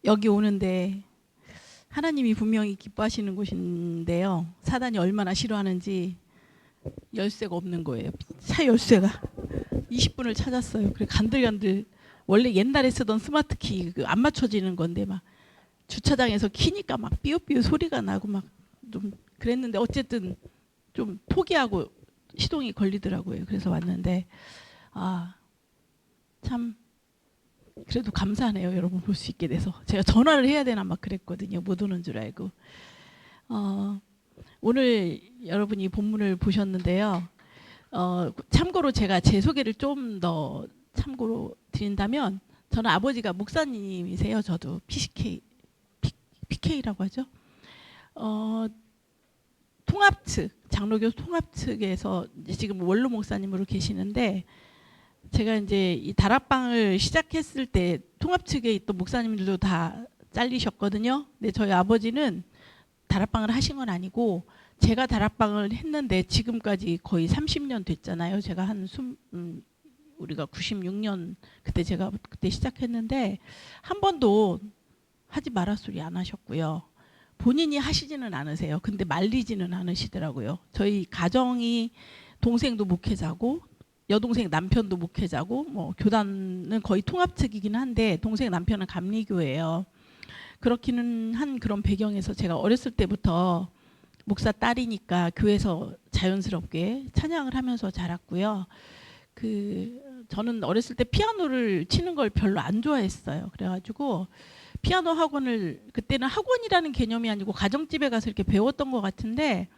여기 오는데 하나님이 분명히 기뻐하시는 곳인데요. 사단이 얼마나 싫어하는지 열쇠가 없는 거예요. 차 열쇠가 20분을 찾았어요. 그래 간들간들 원래 옛날에 쓰던 스마트키 그 안 맞춰지는 건데 막 주차장에서 키니까 막 삐요삐요 소리가 나고 막 좀 그랬는데 어쨌든 좀 포기하고 시동이 걸리더라고요. 그래서 왔는데 참 그래도 감사하네요. 여러분 볼 수 있게 돼서 제가 전화를 해야 되나 막 그랬거든요. 못 오는 줄 알고. 오늘 여러분이 본문을 보셨는데요. 참고로 제가 제 소개를 좀 더 참고로 드린다면 저는 아버지가 목사님이세요. 저도 PK라고 하죠. 통합 측 장로교 통합 측에서 이제 지금 원로 목사님으로 계시는데 제가 이제 이 다락방을 시작했을 때 통합 측에 있던 목사님들도 다 잘리셨거든요. 근데 저희 아버지는 다락방을 하신 건 아니고 제가 다락방을 했는데 지금까지 거의 30년 됐잖아요. 제가 우리가 96년 그때 제가 그때 시작했는데 한 번도 하지 마라 소리 안 하셨고요. 본인이 하시지는 않으세요. 근데 말리지는 않으시더라고요. 저희 가정이 동생도 목회자고 여동생 남편도 목회자고 뭐 교단은 거의 통합 측이긴 한데 동생 남편은 감리교예요. 그렇기는 한 그런 배경에서 제가 어렸을 때부터 목사 딸이니까 교회에서 자연스럽게 찬양을 하면서 자랐고요. 저는 어렸을 때 피아노를 치는 걸 별로 안 좋아했어요. 그래가지고 피아노 학원을 그때는 학원이라는 개념이 아니고 가정집에 가서 이렇게 배웠던 것 같은데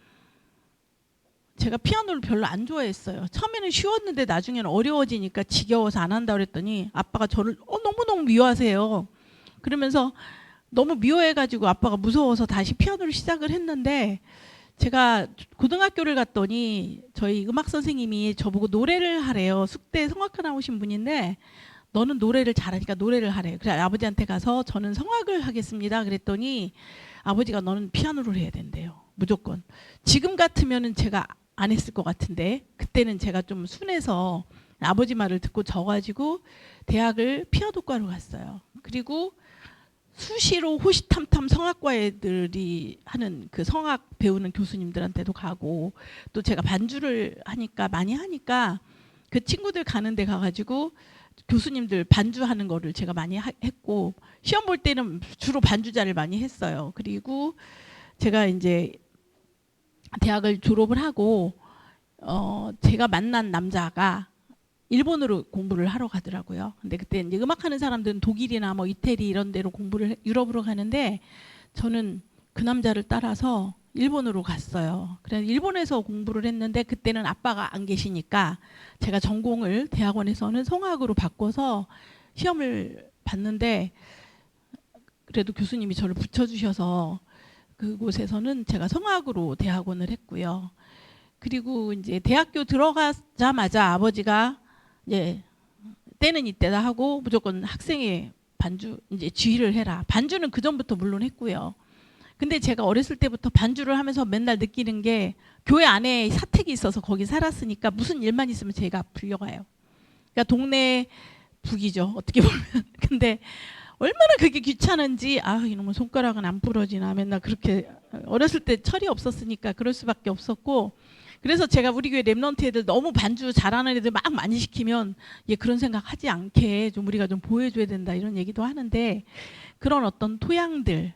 제가 피아노를 별로 안 좋아했어요. 처음에는 쉬웠는데 나중에는 어려워지니까 지겨워서 안 한다 그랬더니 아빠가 저를 너무너무 미워하세요. 그러면서 너무 미워해가지고 아빠가 무서워서 다시 피아노를 시작을 했는데 제가 고등학교를 갔더니 저희 음악 선생님이 저보고 노래를 하래요. 숙대 성악과 나오신 분인데 너는 노래를 잘하니까 노래를 하래요. 그래 아버지한테 가서 저는 성악을 하겠습니다. 그랬더니 아버지가 너는 피아노를 해야 된대요. 무조건. 지금 같으면은 제가 안 했을 것 같은데 그때는 제가 좀 순해서 아버지 말을 듣고 져가지고 대학을 피아노과로 갔어요. 그리고 수시로 호시탐탐 성악과 애들이 하는 그 성악 배우는 교수님들한테도 가고 또 제가 반주를 하니까 많이 하니까 그 친구들 가는 데 가가지고 교수님들 반주하는 거를 제가 많이 했고 시험 볼 때는 주로 반주자를 많이 했어요. 그리고 제가 이제 대학을 졸업을 하고 제가 만난 남자가 일본으로 공부를 하러 가더라고요. 근데 그때 이제 음악하는 사람들은 독일이나 뭐 이태리 이런 데로 유럽으로 가는데 저는 그 남자를 따라서 일본으로 갔어요. 그래서 일본에서 공부를 했는데 그때는 아빠가 안 계시니까 제가 전공을 대학원에서는 성악으로 바꿔서 시험을 봤는데 그래도 교수님이 저를 붙여주셔서 그곳에서는 제가 성악으로 대학원을 했고요. 그리고 이제 대학교 들어가자마자 아버지가 이제 때는 이때다 하고 무조건 학생의 반주 이제 지휘를 해라. 반주는 그 전부터 물론 했고요. 근데 제가 어렸을 때부터 반주를 하면서 맨날 느끼는 게 교회 안에 사택이 있어서 거기 살았으니까 무슨 일만 있으면 제가 불려가요. 그러니까 동네 북이죠. 어떻게 보면. 근데 얼마나 그게 귀찮은지 이놈의 손가락은 안 부러지나 맨날 그렇게 어렸을 때 철이 없었으니까 그럴 수밖에 없었고 그래서 제가 우리 교회 랩런트 애들 너무 반주 잘하는 애들 막 많이 시키면 그런 생각 하지 않게 좀 우리가 좀 보여줘야 된다 이런 얘기도 하는데 그런 어떤 토양들이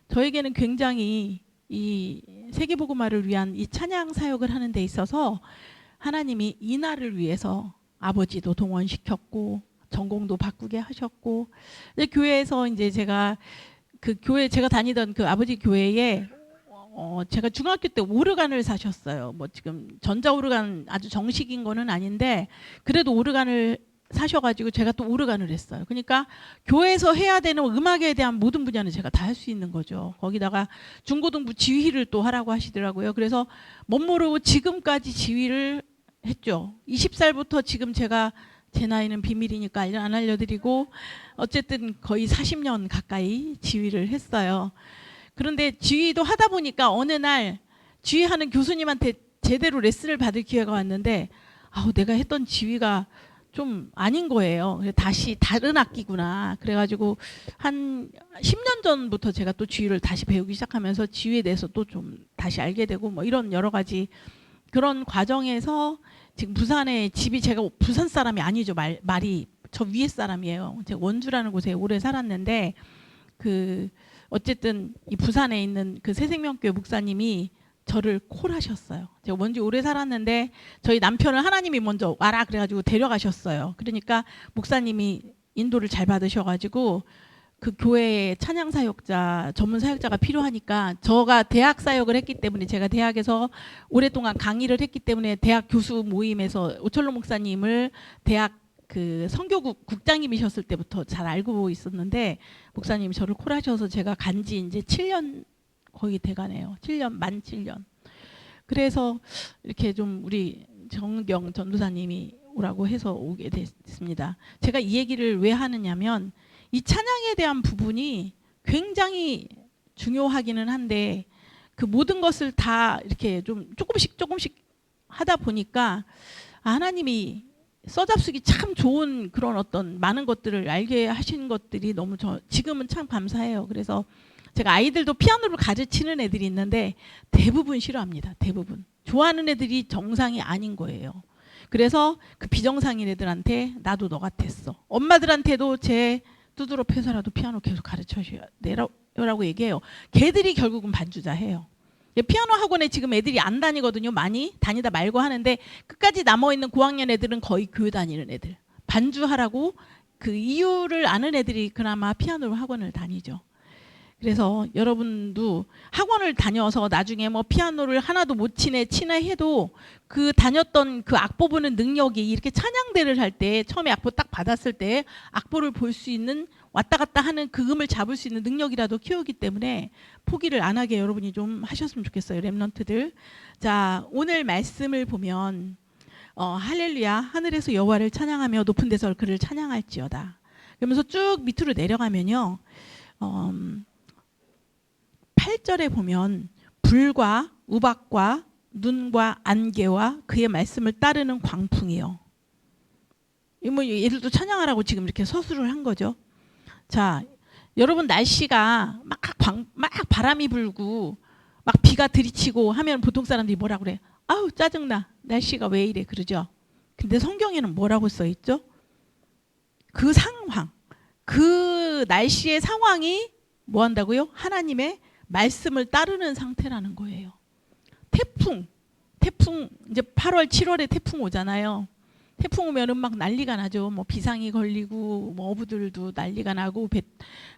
저에게는 굉장히 이 세계복음화를 위한 이 찬양 사역을 하는 데 있어서 하나님이 이 날을 위해서 아버지도 동원시켰고 전공도 바꾸게 하셨고 교회에서 이제 제가 그 교회 제가 다니던 그 아버지 교회에 제가 중학교 때 오르간을 사셨어요. 뭐 지금 전자 오르간 아주 정식인 거는 아닌데 그래도 오르간을 사셔가지고 제가 또 오르간을 했어요. 그러니까 교회에서 해야 되는 음악에 대한 모든 분야는 제가 다 할 수 있는 거죠. 거기다가 중고등부 지휘를 또 하라고 하시더라고요. 그래서 멋모르고 지금까지 지휘를 했죠. 20살부터 지금 제가 제 나이는 비밀이니까 안 알려드리고 어쨌든 거의 40년 가까이 지휘를 했어요. 그런데 지휘도 하다 보니까 어느 날 지휘하는 교수님한테 제대로 레슨을 받을 기회가 왔는데 내가 했던 지휘가 좀 아닌 거예요. 그래서 다시 다른 악기구나. 그래가지고 한 10년 전부터 제가 또 지휘를 다시 배우기 시작하면서 지휘에 대해서 또 좀 다시 알게 되고 뭐 이런 여러 가지 그런 과정에서 지금 부산에 집이 제가 부산 사람이 아니죠. 말이 저 위에 사람이에요. 제가 원주라는 곳에 오래 살았는데 그 어쨌든 이 부산에 있는 그 새생명교회 목사님이 저를 콜하셨어요. 제가 원주 오래 살았는데 저희 남편을 하나님이 먼저 와라 그래가지고 데려가셨어요. 그러니까 목사님이 인도를 잘 받으셔가지고 그 교회에 찬양 사역자, 전문 사역자가 필요하니까 저가 대학 사역을 했기 때문에 제가 대학에서 오랫동안 강의를 했기 때문에 대학 교수 모임에서 오철로 목사님을 대학 그 선교국 국장님이셨을 때부터 잘 알고 있었는데 목사님이 저를 콜하셔서 제가 간지 이제 7년 거의 돼가네요. 7년 만 7년. 그래서 이렇게 좀 우리 정경 전도사님이 오라고 해서 오게 됐습니다. 제가 이 얘기를 왜 하느냐면 이 찬양에 대한 부분이 굉장히 중요하기는 한데 그 모든 것을 다 이렇게 좀 조금씩 하다 보니까 하나님이 써잡수기 참 좋은 그런 어떤 많은 것들을 알게 하신 것들이 너무 지금은 참 감사해요. 그래서 제가 아이들도 피아노를 가르치는 애들이 있는데 대부분 싫어합니다. 대부분. 좋아하는 애들이 정상이 아닌 거예요. 그래서 그 비정상인 애들한테 나도 너 같았어. 엄마들한테도 제 두드러 패서라도 피아노 계속 가르쳐라고 얘기해요. 걔들이 결국은 반주자해요. 피아노 학원에 지금 애들이 안 다니거든요. 많이 다니다 말고 하는데 끝까지 남아있는 고학년 애들은 거의 교회 다니는 애들. 반주하라고 그 이유를 아는 애들이 그나마 피아노 학원을 다니죠. 그래서 여러분도 학원을 다녀서 나중에 뭐 피아노를 하나도 못 치네 해도 그 다녔던 그 악보 보는 능력이 이렇게 찬양대를 할 때 처음에 악보 딱 받았을 때 악보를 볼 수 있는 왔다 갔다 하는 그 음을 잡을 수 있는 능력이라도 키우기 때문에 포기를 안 하게 여러분이 좀 하셨으면 좋겠어요. 랩런트들. 자, 오늘 말씀을 보면 할렐루야 하늘에서 여호와를 찬양하며 높은 데서 그를 찬양할지어다. 그러면서 쭉 밑으로 내려가면요. 8절에 보면 불과 우박과 눈과 안개와 그의 말씀을 따르는 광풍이요. 뭐 얘들도 찬양하라고 지금 이렇게 서술을 한 거죠. 자, 여러분 날씨가 막 바람이 불고 막 비가 들이치고 하면 보통 사람들이 뭐라 그래? 아우 짜증나. 날씨가 왜 이래 그러죠. 근데 성경에는 뭐라고 써 있죠? 그 상황, 그 날씨의 상황이 뭐 한다고요? 하나님의 말씀을 따르는 상태라는 거예요. 태풍 이제 8월 7월에 태풍 오잖아요. 태풍 오면은 막 난리가 나죠. 뭐 비상이 걸리고 뭐 어부들도 난리가 나고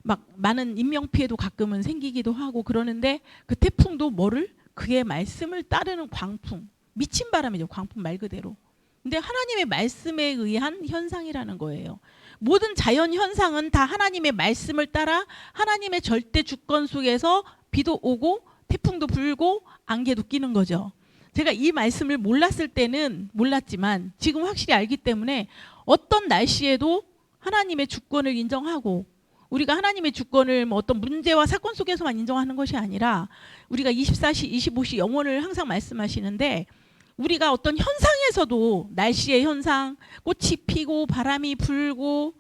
막 많은 인명 피해도 가끔은 생기기도 하고 그러는데 그 태풍도 뭐를 그의 말씀을 따르는 광풍, 미친 바람이죠. 광풍 말 그대로. 근데 하나님의 말씀에 의한 현상이라는 거예요. 모든 자연 현상은 다 하나님의 말씀을 따라 하나님의 절대 주권 속에서 비도 오고 태풍도 불고 안개도 끼는 거죠. 제가 이 말씀을 몰랐을 때는 몰랐지만 지금 확실히 알기 때문에 어떤 날씨에도 하나님의 주권을 인정하고 우리가 하나님의 주권을 뭐 어떤 문제와 사건 속에서만 인정하는 것이 아니라 우리가 24시 25시 영혼을 항상 말씀하시는데 우리가 어떤 현상에서도 날씨의 현상, 꽃이 피고 바람이 불고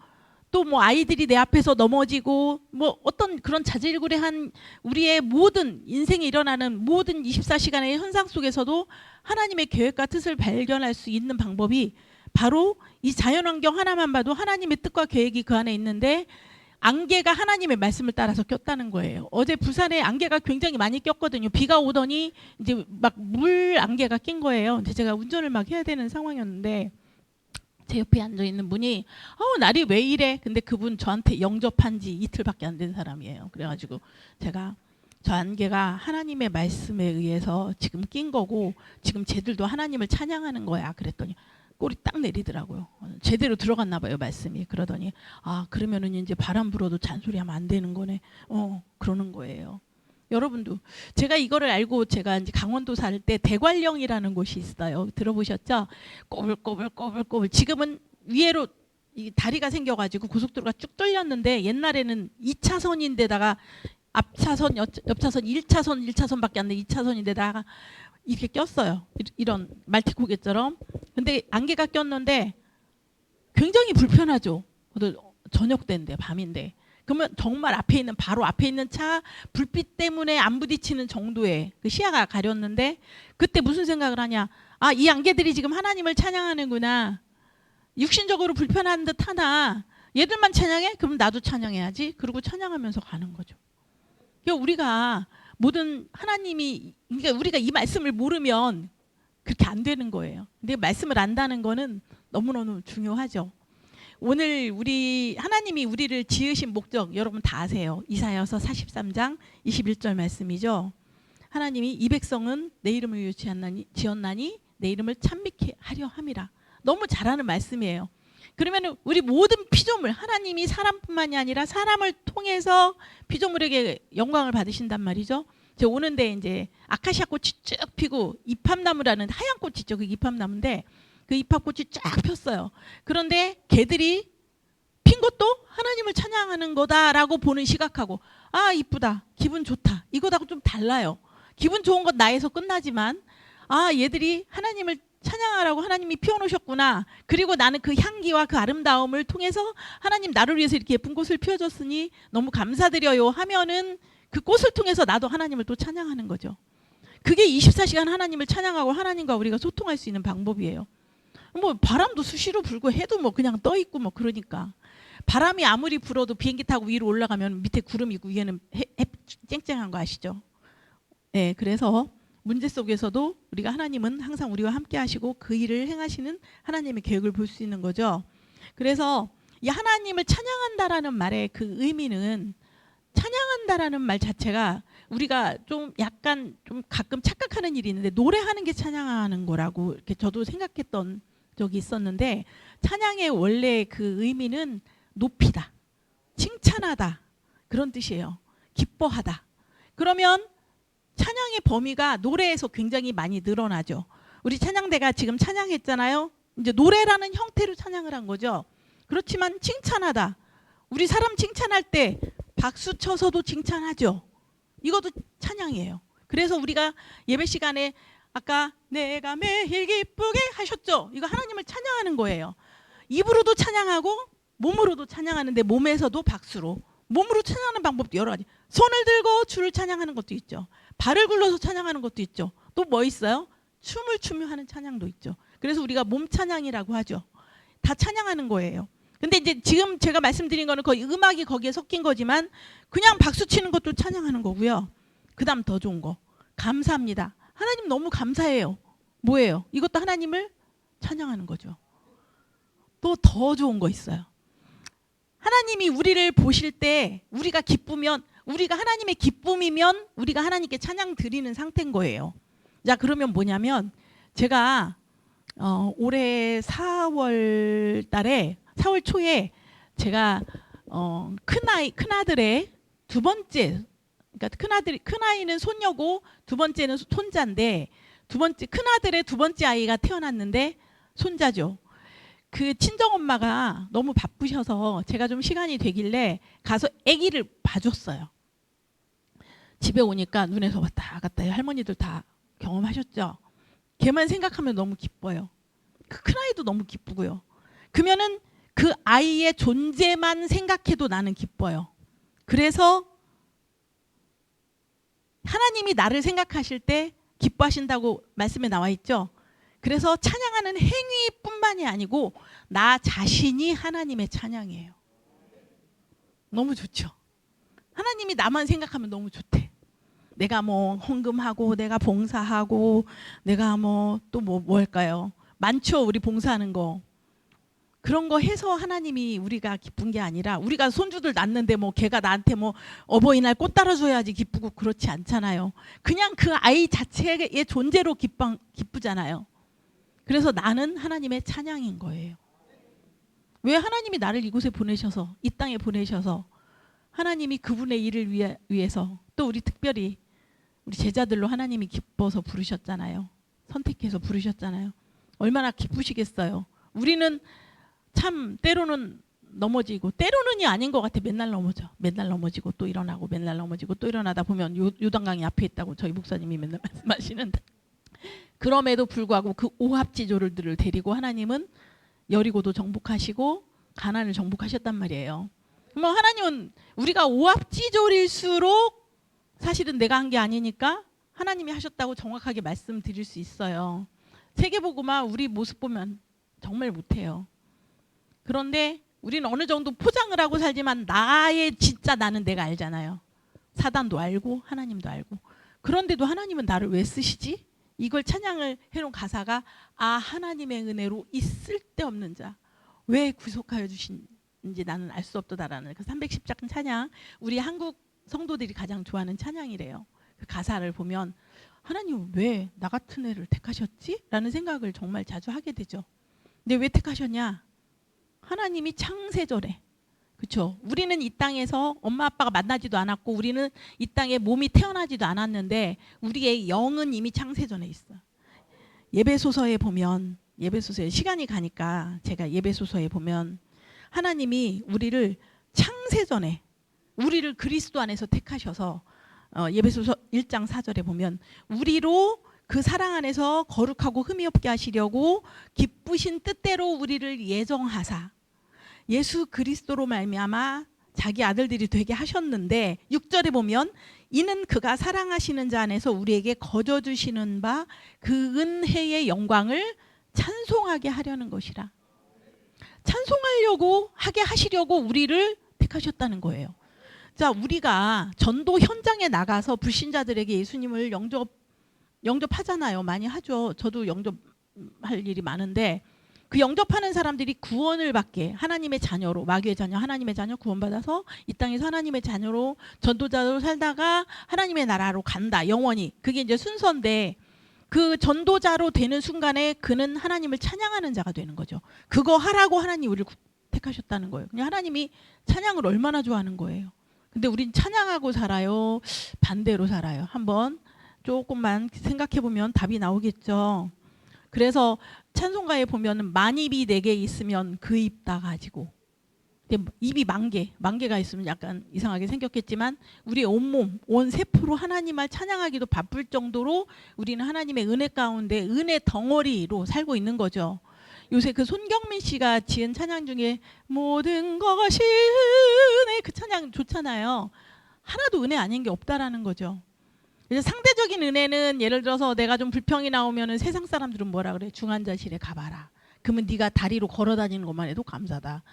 또 뭐 아이들이 내 앞에서 넘어지고 뭐 어떤 그런 자질구레한 우리의 모든 인생에 일어나는 모든 24시간의 현상 속에서도 하나님의 계획과 뜻을 발견할 수 있는 방법이 바로 이 자연환경 하나만 봐도 하나님의 뜻과 계획이 그 안에 있는데 안개가 하나님의 말씀을 따라서 꼈다는 거예요. 어제 부산에 안개가 굉장히 많이 꼈거든요. 비가 오더니 이제 막 물 안개가 낀 거예요. 근데 제가 운전을 막 해야 되는 상황이었는데 제 옆에 앉아 있는 분이 날이 왜 이래? 근데 그분 저한테 영접한 지 이틀밖에 안 된 사람이에요. 그래가지고 제가 저 안개가 하나님의 말씀에 의해서 지금 낀 거고 지금 쟤들도 하나님을 찬양하는 거야. 그랬더니 꼴이 딱 내리더라고요. 제대로 들어갔나 봐요 말씀이. 그러더니 그러면은 이제 바람 불어도 잔소리하면 안 되는 거네. 그러는 거예요. 여러분도 제가 이거를 알고 제가 이제 강원도 살 때 대관령이라는 곳이 있어요. 들어보셨죠? 꼬불꼬불 지금은 위에로 이 다리가 생겨가지고 고속도로가 쭉 뚫렸는데 옛날에는 2차선인데다가 앞차선, 옆차선 1차선밖에 안 돼 2차선인데다가 이렇게 꼈어요. 이런 말티고개처럼. 근데 안개가 꼈는데 굉장히 불편하죠. 저녁 때인데 밤인데. 그러면 정말 바로 앞에 있는 차 불빛 때문에 안 부딪히는 정도의 그 시야가 가렸는데 그때 무슨 생각을 하냐. 아, 이 안개들이 지금 하나님을 찬양하는구나. 육신적으로 불편한 듯 하나 얘들만 찬양해? 그럼 나도 찬양해야지. 그리고 찬양하면서 가는 거죠. 그러니까 우리가 모든 그러니까 우리가 이 말씀을 모르면 그렇게 안 되는 거예요. 근데 말씀을 안다는 거는 너무너무 중요하죠. 오늘 하나님이 우리를 지으신 목적 여러분 다 아세요. 이사야서 43장 21절 말씀이죠. 하나님이 이 백성은 내 이름을 위하여 지었나니 내 이름을 찬미케 하려 함이라. 너무 잘하는 말씀이에요. 그러면 우리 모든 피조물, 하나님이 사람뿐만이 아니라 사람을 통해서 피조물에게 영광을 받으신단 말이죠. 제가 오는데 이제 아카시아 꽃이 쭉 피고 이팝나무라는 하얀 꽃이 있죠. 그 이팝나무인데 그 이팝꽃이 쫙 폈어요. 그런데 개들이 핀 것도 하나님을 찬양하는 거다라고 보는 시각하고, 아 이쁘다, 기분 좋다, 이거하고 좀 달라요. 기분 좋은 건 나에서 끝나지만 아 얘들이 하나님을 찬양하라고 하나님이 피워놓으셨구나. 그리고 나는 그 향기와 그 아름다움을 통해서 하나님 나를 위해서 이렇게 예쁜 꽃을 피워줬으니 너무 감사드려요 하면은 그 꽃을 통해서 나도 하나님을 또 찬양하는 거죠. 그게 24시간 하나님을 찬양하고 하나님과 우리가 소통할 수 있는 방법이에요. 뭐 바람도 수시로 불고 해도 뭐 그냥 떠 있고 뭐 그러니까 바람이 아무리 불어도 비행기 타고 위로 올라가면 밑에 구름이 있고 위에는 해 쨍쨍한 거 아시죠? 네, 그래서 문제 속에서도 우리가 하나님은 항상 우리와 함께 하시고 그 일을 행하시는 하나님의 계획을 볼 수 있는 거죠. 그래서 이 하나님을 찬양한다라는 말의 그 의미는, 찬양한다라는 말 자체가 우리가 좀 약간 좀 가끔 착각하는 일이 있는데 노래하는 게 찬양하는 거라고 이렇게 저도 생각했던 적이 있었는데, 찬양의 원래 그 의미는 높이다, 칭찬하다, 그런 뜻이에요. 기뻐하다. 그러면 찬양의 범위가 노래에서 굉장히 많이 늘어나죠. 우리 찬양대가 지금 찬양했잖아요. 이제 노래라는 형태로 찬양을 한 거죠. 그렇지만 칭찬하다, 우리 사람 칭찬할 때 박수 쳐서도 칭찬하죠. 이것도 찬양이에요. 그래서 우리가 예배 시간에 아까 내가 매일 기쁘게 하셨죠. 이거 하나님을 찬양하는 거예요. 입으로도 찬양하고 몸으로도 찬양하는데, 몸에서도 박수로, 몸으로 찬양하는 방법도 여러 가지. 손을 들고 주를 찬양하는 것도 있죠. 발을 굴러서 찬양하는 것도 있죠. 또 뭐 있어요? 춤을 추며 하는 찬양도 있죠. 그래서 우리가 몸 찬양이라고 하죠. 다 찬양하는 거예요. 근데 이제 지금 제가 말씀드린 거는 거의 음악이 거기에 섞인 거지만 그냥 박수 치는 것도 찬양하는 거고요. 그 다음 더 좋은 거, 감사합니다. 하나님 너무 감사해요. 뭐예요? 이것도 하나님을 찬양하는 거죠. 또 더 좋은 거 있어요. 하나님이 우리를 보실 때 우리가 기쁘면, 우리가 하나님의 기쁨이면 우리가 하나님께 찬양 드리는 상태인 거예요. 자, 그러면 뭐냐면 제가 올해 4월 달에 4월 초에 제가 큰아들의 두 번째, 그러니까 큰아이는 손녀고 두 번째는 손자인데, 큰아들의 두 번째 아이가 태어났는데 손자죠. 그 친정엄마가 너무 바쁘셔서 제가 좀 시간이 되길래 가서 아기를 봐줬어요. 집에 오니까 눈에서 왔다 갔다 해요. 할머니들 다 경험하셨죠? 걔만 생각하면 너무 기뻐요. 그 큰아이도 너무 기쁘고요. 그러면은 그 아이의 존재만 생각해도 나는 기뻐요. 그래서 하나님이 나를 생각하실 때 기뻐하신다고 말씀에 나와 있죠. 그래서 찬양하는 행위뿐만이 아니고 나 자신이 하나님의 찬양이에요. 너무 좋죠. 하나님이 나만 생각하면 너무 좋대. 내가 뭐 헌금하고 내가 봉사하고 내가 뭐 또 뭐 할까요? 많죠. 우리 봉사하는 거. 그런 거 해서 하나님이 우리가 기쁜 게 아니라, 우리가 손주들 낳는데 뭐 걔가 나한테 뭐 어버이날 꽃 따라줘야지 기쁘고 그렇지 않잖아요. 그냥 그 아이 자체의 존재로 기쁘잖아요. 그래서 나는 하나님의 찬양인 거예요. 왜 하나님이 나를 이곳에 보내셔서, 이 땅에 보내셔서 하나님이 그분의 일을 위해서 또 우리 특별히 우리 제자들로 하나님이 기뻐서 부르셨잖아요. 선택해서 부르셨잖아요. 얼마나 기쁘시겠어요. 우리는 참 때로는 넘어지고, 때로는이 아닌 것 같아. 맨날 넘어져. 맨날 넘어지고 또 일어나고 맨날 넘어지고 또 일어나다 보면 요단강이 앞에 있다고 저희 목사님이 맨날 말씀하시는데, 그럼에도 불구하고 그 오합지졸들을 데리고 하나님은 여리고도 정복하시고 가나안을 정복하셨단 말이에요. 그러면 하나님은 우리가 오합지졸일수록 사실은 내가 한 게 아니니까 하나님이 하셨다고 정확하게 말씀드릴 수 있어요. 세계보고만 우리 모습 보면 정말 못해요. 그런데 우리는 어느 정도 포장을 하고 살지만 나의 진짜 나는 내가 알잖아요. 사단도 알고 하나님도 알고. 그런데도 하나님은 나를 왜 쓰시지? 이걸 찬양을 해놓은 가사가 하나님의 은혜로 이 쓸데없는 자 왜 구속하여 주신지 나는 알 수 없도다라는 그 310장 찬양, 우리 한국 성도들이 가장 좋아하는 찬양이래요. 그 가사를 보면 하나님 왜 나 같은 애를 택하셨지? 라는 생각을 정말 자주 하게 되죠. 근데 왜 택하셨냐? 하나님이 창세전에, 그렇죠? 우리는 이 땅에서 엄마 아빠가 만나지도 않았고 우리는 이 땅에 몸이 태어나지도 않았는데 우리의 영은 이미 창세전에 있어. 예배소서에 보면, 예배소서에 시간이 가니까 제가 예배소서에 보면 하나님이 우리를 창세전에 우리를 그리스도 안에서 택하셔서 예배소서 1장 4절에 보면 우리로 그 사랑 안에서 거룩하고 흠이 없게 하시려고 기쁘신 뜻대로 우리를 예정하사 예수 그리스도로 말미암아 자기 아들들이 되게 하셨는데 6절에 보면 이는 그가 사랑하시는 자 안에서 우리에게 거저 주시는 바 그 은혜의 영광을 찬송하게 하려는 것이라. 찬송하려고 하게 하시려고 우리를 택하셨다는 거예요. 자, 우리가 전도 현장에 나가서 불신자들에게 예수님을 영접하잖아요. 많이 하죠. 저도 영접할 일이 많은데 그 영접하는 사람들이 구원을 받게 하나님의 자녀로, 마귀의 자녀, 하나님의 자녀 구원받아서 이 땅에서 하나님의 자녀로 전도자로 살다가 하나님의 나라로 간다. 영원히. 그게 이제 순서인데 그 전도자로 되는 순간에 그는 하나님을 찬양하는 자가 되는 거죠. 그거 하라고 하나님 우리를 택하셨다는 거예요. 그냥 하나님이 찬양을 얼마나 좋아하는 거예요. 근데 우린 찬양하고 살아요? 반대로 살아요? 한번 조금만 생각해 보면 답이 나오겠죠. 그래서 찬송가에 보면 만입이 내게 있으면 그 입 다 가지고, 입이 만개가 있으면 약간 이상하게 생겼겠지만 우리의 온몸, 온 세포로 하나님을 찬양하기도 바쁠 정도로 우리는 하나님의 은혜 가운데 은혜 덩어리로 살고 있는 거죠. 요새 그 손경민 씨가 지은 찬양 중에 모든 것이 은혜, 그 찬양 좋잖아요. 하나도 은혜 아닌 게 없다라는 거죠. 그래서 상대적인 은혜는 예를 들어서 내가 좀 불평이 나오면은 세상 사람들은 뭐라 그래? 중환자실에 가봐라. 그러면 네가 다리로 걸어다니는 것만 해도 감사다.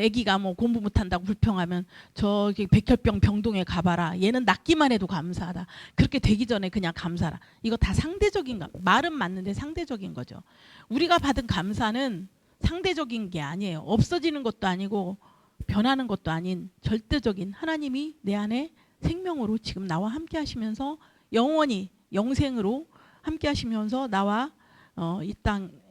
아기가 공부 못한다고 불평하면 저기 백혈병 병동에 가봐라. 얘는 낫기만 해도 감사하다. 그렇게 되기 전에 그냥 감사라. 이거 다 상대적인 말은 맞는데 상대적인 거죠. 우리가 받은 감사는 상대적인 게 아니에요. 없어지는 것도 아니고 변하는 것도 아닌 절대적인 하나님이 내 안에 생명으로 지금 나와 함께 하시면서 영원히 영생으로 함께 하시면서 나와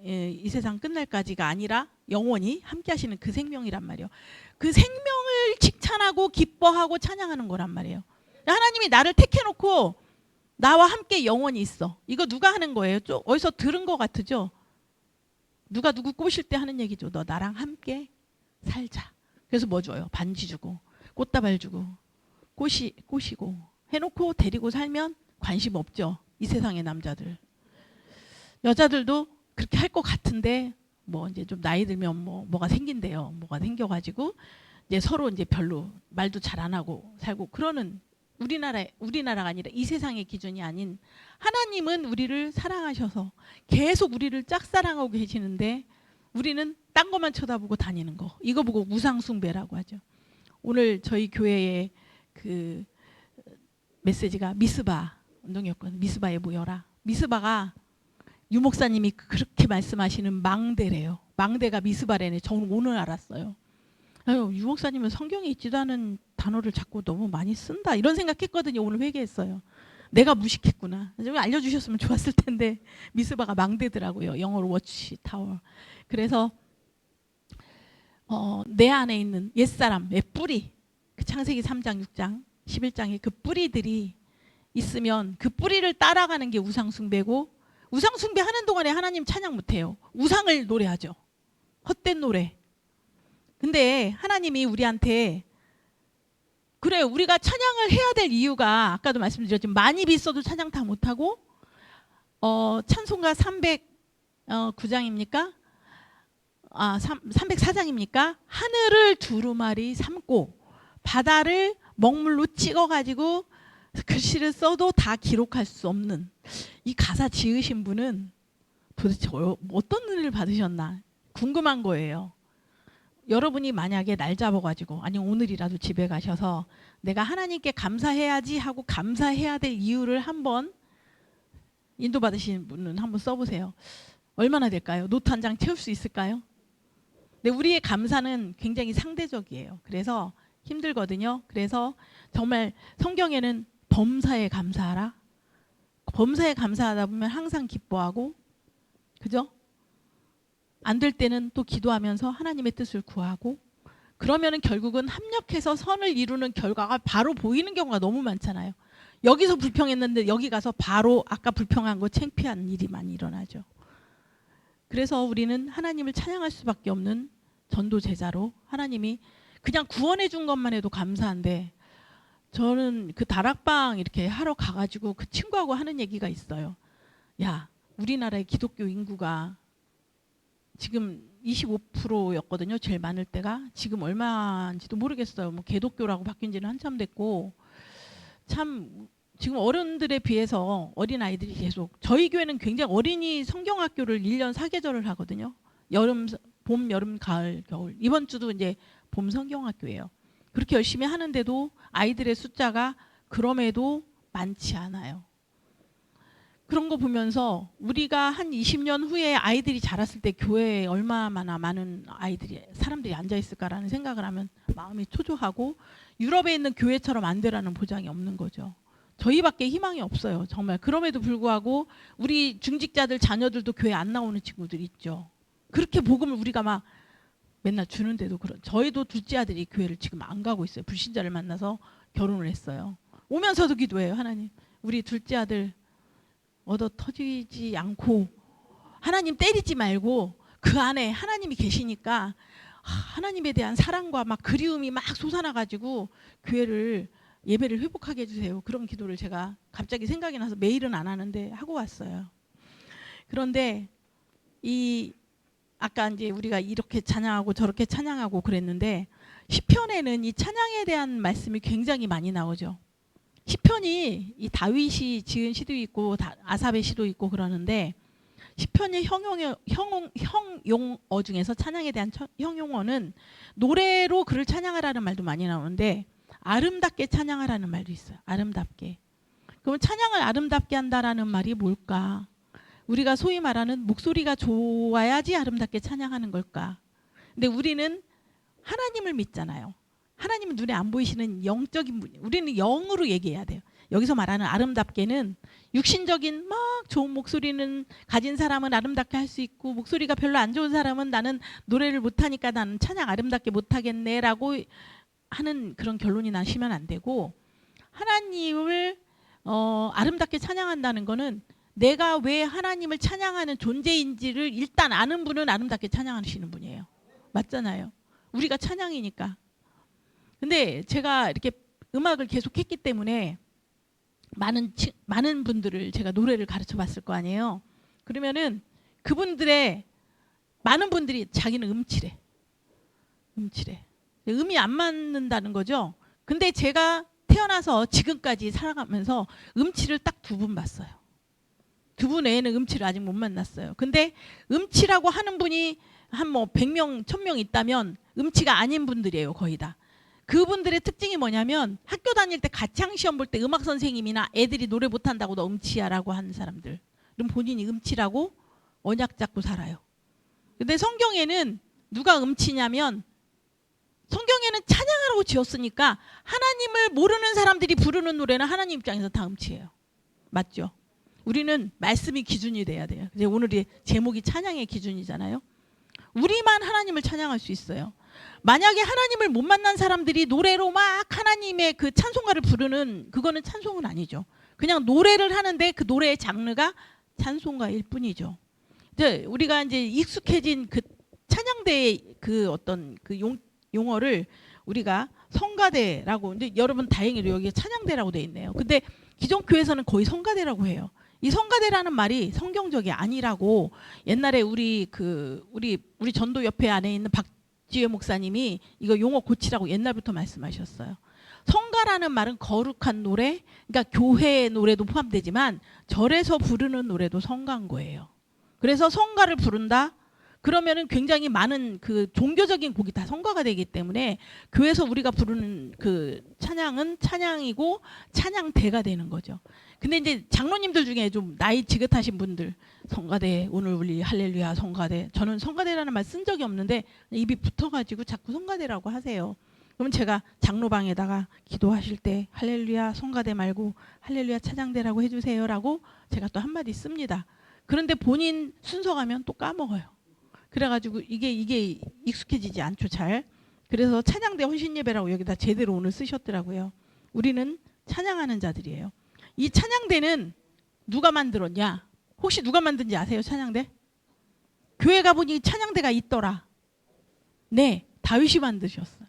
이 세상 끝날까지가 아니라 영원히 함께 하시는 그 생명이란 말이에요. 그 생명을 칭찬하고 기뻐하고 찬양하는 거란 말이에요. 하나님이 나를 택해놓고 나와 함께 영원히 있어. 이거 누가 하는 거예요? 좀 어디서 들은 것 같으죠? 누가 누구 꼬실 때 하는 얘기죠. 너 나랑 함께 살자. 그래서 뭐 줘요? 반지 주고 꽃다발 주고 꼬시고 해놓고 데리고 살면 관심 없죠. 이 세상의 남자들. 여자들도 그렇게 할 것 같은데 이제 좀 나이 들면 뭐가 생긴대요. 뭐가 생겨가지고 이제 서로 이제 별로 말도 잘 안 하고 살고 그러는 우리나라가 아니라 이 세상의 기준이 아닌 하나님은 우리를 사랑하셔서 계속 우리를 짝사랑하고 계시는데 우리는 딴 것만 쳐다보고 다니는 거. 이거 보고 우상숭배라고 하죠. 오늘 저희 교회에 그 메시지가 미스바 운동이었거든요. 미스바에 모여라. 미스바가 유 목사님이 그렇게 말씀하시는 망대래요. 망대가 미스바래네. 저는 오늘 알았어요. 유 목사님은 성경에 있지도 않은 단어를 자꾸 너무 많이 쓴다. 이런 생각했거든요. 오늘 회개했어요. 내가 무식했구나. 좀 알려주셨으면 좋았을 텐데 미스바가 망대더라고요. 영어로 워치 타워. 그래서 내 안에 있는 옛사람의 뿌리, 그 창세기 3장, 6장, 11장에 그 뿌리들이 있으면 그 뿌리를 따라가는 게 우상숭배고 우상숭배 하는 동안에 하나님 찬양 못해요. 우상을 노래하죠. 헛된 노래. 근데 하나님이 우리한테 그래 우리가 찬양을 해야 될 이유가 아까도 말씀드렸지만 만입이 있어도 찬양 다 못하고 찬송가 309장입니까? 304장입니까? 하늘을 두루마리 삼고 바다를 먹물로 찍어가지고 글씨를 써도 다 기록할 수 없는 이 가사 지으신 분은 도대체 어떤 은혜를 받으셨나 궁금한 거예요. 여러분이 만약에 날 잡아가지고 아니 오늘이라도 집에 가셔서 내가 하나님께 감사해야지 하고 감사해야 될 이유를 한번 인도받으신 분은 한번 써보세요. 얼마나 될까요? 노트 한 장 채울 수 있을까요? 근데 우리의 감사는 굉장히 상대적이에요. 그래서 힘들거든요. 그래서 정말 성경에는 범사에 감사하라. 범사에 감사하다 보면 항상 기뻐하고, 그죠? 안 될 때는 또 기도하면서 하나님의 뜻을 구하고, 그러면은 결국은 합력해서 선을 이루는 결과가 바로 보이는 경우가 너무 많잖아요. 여기서 불평했는데 여기 가서 바로 아까 불평한 거 창피한 일이 많이 일어나죠. 그래서 우리는 하나님을 찬양할 수밖에 없는 전도 제자로 하나님이 그냥 구원해 준 것만 해도 감사한데, 저는 그 다락방 이렇게 하러 가가지고 그 친구하고 하는 얘기가 있어요. 야, 우리나라의 기독교 인구가 지금 25%였거든요. 제일 많을 때가. 지금 얼마인지도 모르겠어요. 뭐 개독교라고 바뀐 지는 한참 됐고, 참 지금 어른들에 비해서 어린아이들이 계속, 저희 교회는 굉장히 어린이 성경학교를 1년 4계절을 하거든요. 여름, 봄, 여름, 가을, 겨울. 이번 주도 이제 봄 성경학교예요. 그렇게 열심히 하는데도 아이들의 숫자가 그럼에도 많지 않아요. 그런 거 보면서 우리가 한 20년 후에 아이들이 자랐을 때 교회에 얼마나 많은 사람들이 앉아 있을까라는 생각을 하면 마음이 초조하고, 유럽에 있는 교회처럼 안 되라는 보장이 없는 거죠. 저희밖에 희망이 없어요. 정말. 그럼에도 불구하고 우리 중직자들 자녀들도 교회 안 나오는 친구들 있죠. 그렇게 복음을 우리가 막 맨날 주는데도 저희도 둘째 아들이 교회를 지금 안 가고 있어요. 불신자를 만나서 결혼을 했어요. 오면서도 기도해요. 하나님, 우리 둘째 아들 얻어 터지지 않고 하나님 때리지 말고 그 안에 하나님이 계시니까 하나님에 대한 사랑과 막 그리움이 막 솟아나가지고 예배를 회복하게 해주세요. 그런 기도를 제가 갑자기 생각이 나서 매일은 안 하는데 하고 왔어요. 그런데 아까 이제 우리가 이렇게 찬양하고 저렇게 찬양하고 그랬는데, 시편에는 이 찬양에 대한 말씀이 굉장히 많이 나오죠. 시편이 이 다윗이 지은 시도 있고 아삽의 시도 있고 그러는데, 시편의 형용어 중에서 찬양에 대한 형용어는 노래로 그를 찬양하라는 말도 많이 나오는데, 아름답게 찬양하라는 말도 있어요. 아름답게. 그러면 찬양을 아름답게 한다라는 말이 뭘까? 우리가 소위 말하는 목소리가 좋아야지 아름답게 찬양하는 걸까? 근데 우리는 하나님을 믿잖아요. 하나님은 눈에 안 보이시는 영적인 분, 우리는 영으로 얘기해야 돼요. 여기서 말하는 아름답게는 육신적인 막 좋은 목소리는 가진 사람은 아름답게 할 수 있고, 목소리가 별로 안 좋은 사람은 나는 노래를 못하니까 나는 찬양 아름답게 못하겠네라고 하는 그런 결론이 나시면 안 되고, 하나님을 아름답게 찬양한다는 거는 내가 왜 하나님을 찬양하는 존재인지를 일단 아는 분은 아름답게 찬양하시는 분이에요. 맞잖아요. 우리가 찬양이니까. 근데 제가 이렇게 음악을 계속 했기 때문에 많은 분들을 제가 노래를 가르쳐 봤을 거 아니에요. 그러면은 그분들의 많은 분들이 자기는 음치래. 음이 안 맞는다는 거죠. 근데 제가 태어나서 지금까지 살아가면서 음치를 딱 2분 봤어요. 2분 외에는 음치를 아직 못 만났어요. 근데 음치라고 하는 분이 한 100명, 1000명 있다면 음치가 아닌 분들이에요. 거의 다. 그분들의 특징이 뭐냐면, 학교 다닐 때 가창 시험 볼 때 음악 선생님이나 애들이 노래 못한다고 너 음치야라고 하는 사람들, 그럼 본인이 음치라고 언약 잡고 살아요. 근데 성경에는 누가 음치냐면, 성경에는 찬양하라고 지었으니까 하나님을 모르는 사람들이 부르는 노래는 하나님 입장에서 다 음치예요. 맞죠? 우리는 말씀이 기준이 돼야 돼요. 이제 오늘의 제목이 찬양의 기준이잖아요. 우리만 하나님을 찬양할 수 있어요. 만약에 하나님을 못 만난 사람들이 노래로 막 하나님의 그 찬송가를 부르는, 그거는 찬송은 아니죠. 그냥 노래를 하는데 그 노래의 장르가 찬송가일 뿐이죠. 이제 우리가 이제 익숙해진 그 찬양대의 그 어떤 그 용어를 우리가 성가대라고, 근데 여러분 다행히도 여기에 찬양대라고 돼 있네요. 근데 기존 교회에서는 거의 성가대라고 해요. 이 성가대라는 말이 성경적이 아니라고 옛날에 우리 전도 옆에 안에 있는 박지혜 목사님이 이거 용어 고치라고 옛날부터 말씀하셨어요. 성가라는 말은 거룩한 노래, 그러니까 교회의 노래도 포함되지만 절에서 부르는 노래도 성가인 거예요. 그래서 성가를 부른다? 그러면은 굉장히 많은 그 종교적인 곡이 다 성가가 되기 때문에 교회에서 우리가 부르는 그 찬양은 찬양이고 찬양대가 되는 거죠. 근데 이제 장로님들 중에 좀 나이 지긋하신 분들 성가대 오늘 우리 할렐루야 성가대, 저는 성가대라는 말 쓴 적이 없는데 입이 붙어가지고 자꾸 성가대라고 하세요. 그럼 제가 장로방에다가 기도하실 때 할렐루야 성가대 말고 할렐루야 찬양대라고 해주세요라고 제가 또 한마디 씁니다. 그런데 본인 순서 가면 또 까먹어요. 그래가지고 이게 익숙해지지 않죠, 잘. 그래서 찬양대 헌신예배라고 여기다 제대로 오늘 쓰셨더라고요. 우리는 찬양하는 자들이에요. 이 찬양대는 누가 만들었냐? 혹시 누가 만든지 아세요, 찬양대? 교회 가보니 찬양대가 있더라. 네, 다윗이 만드셨어요.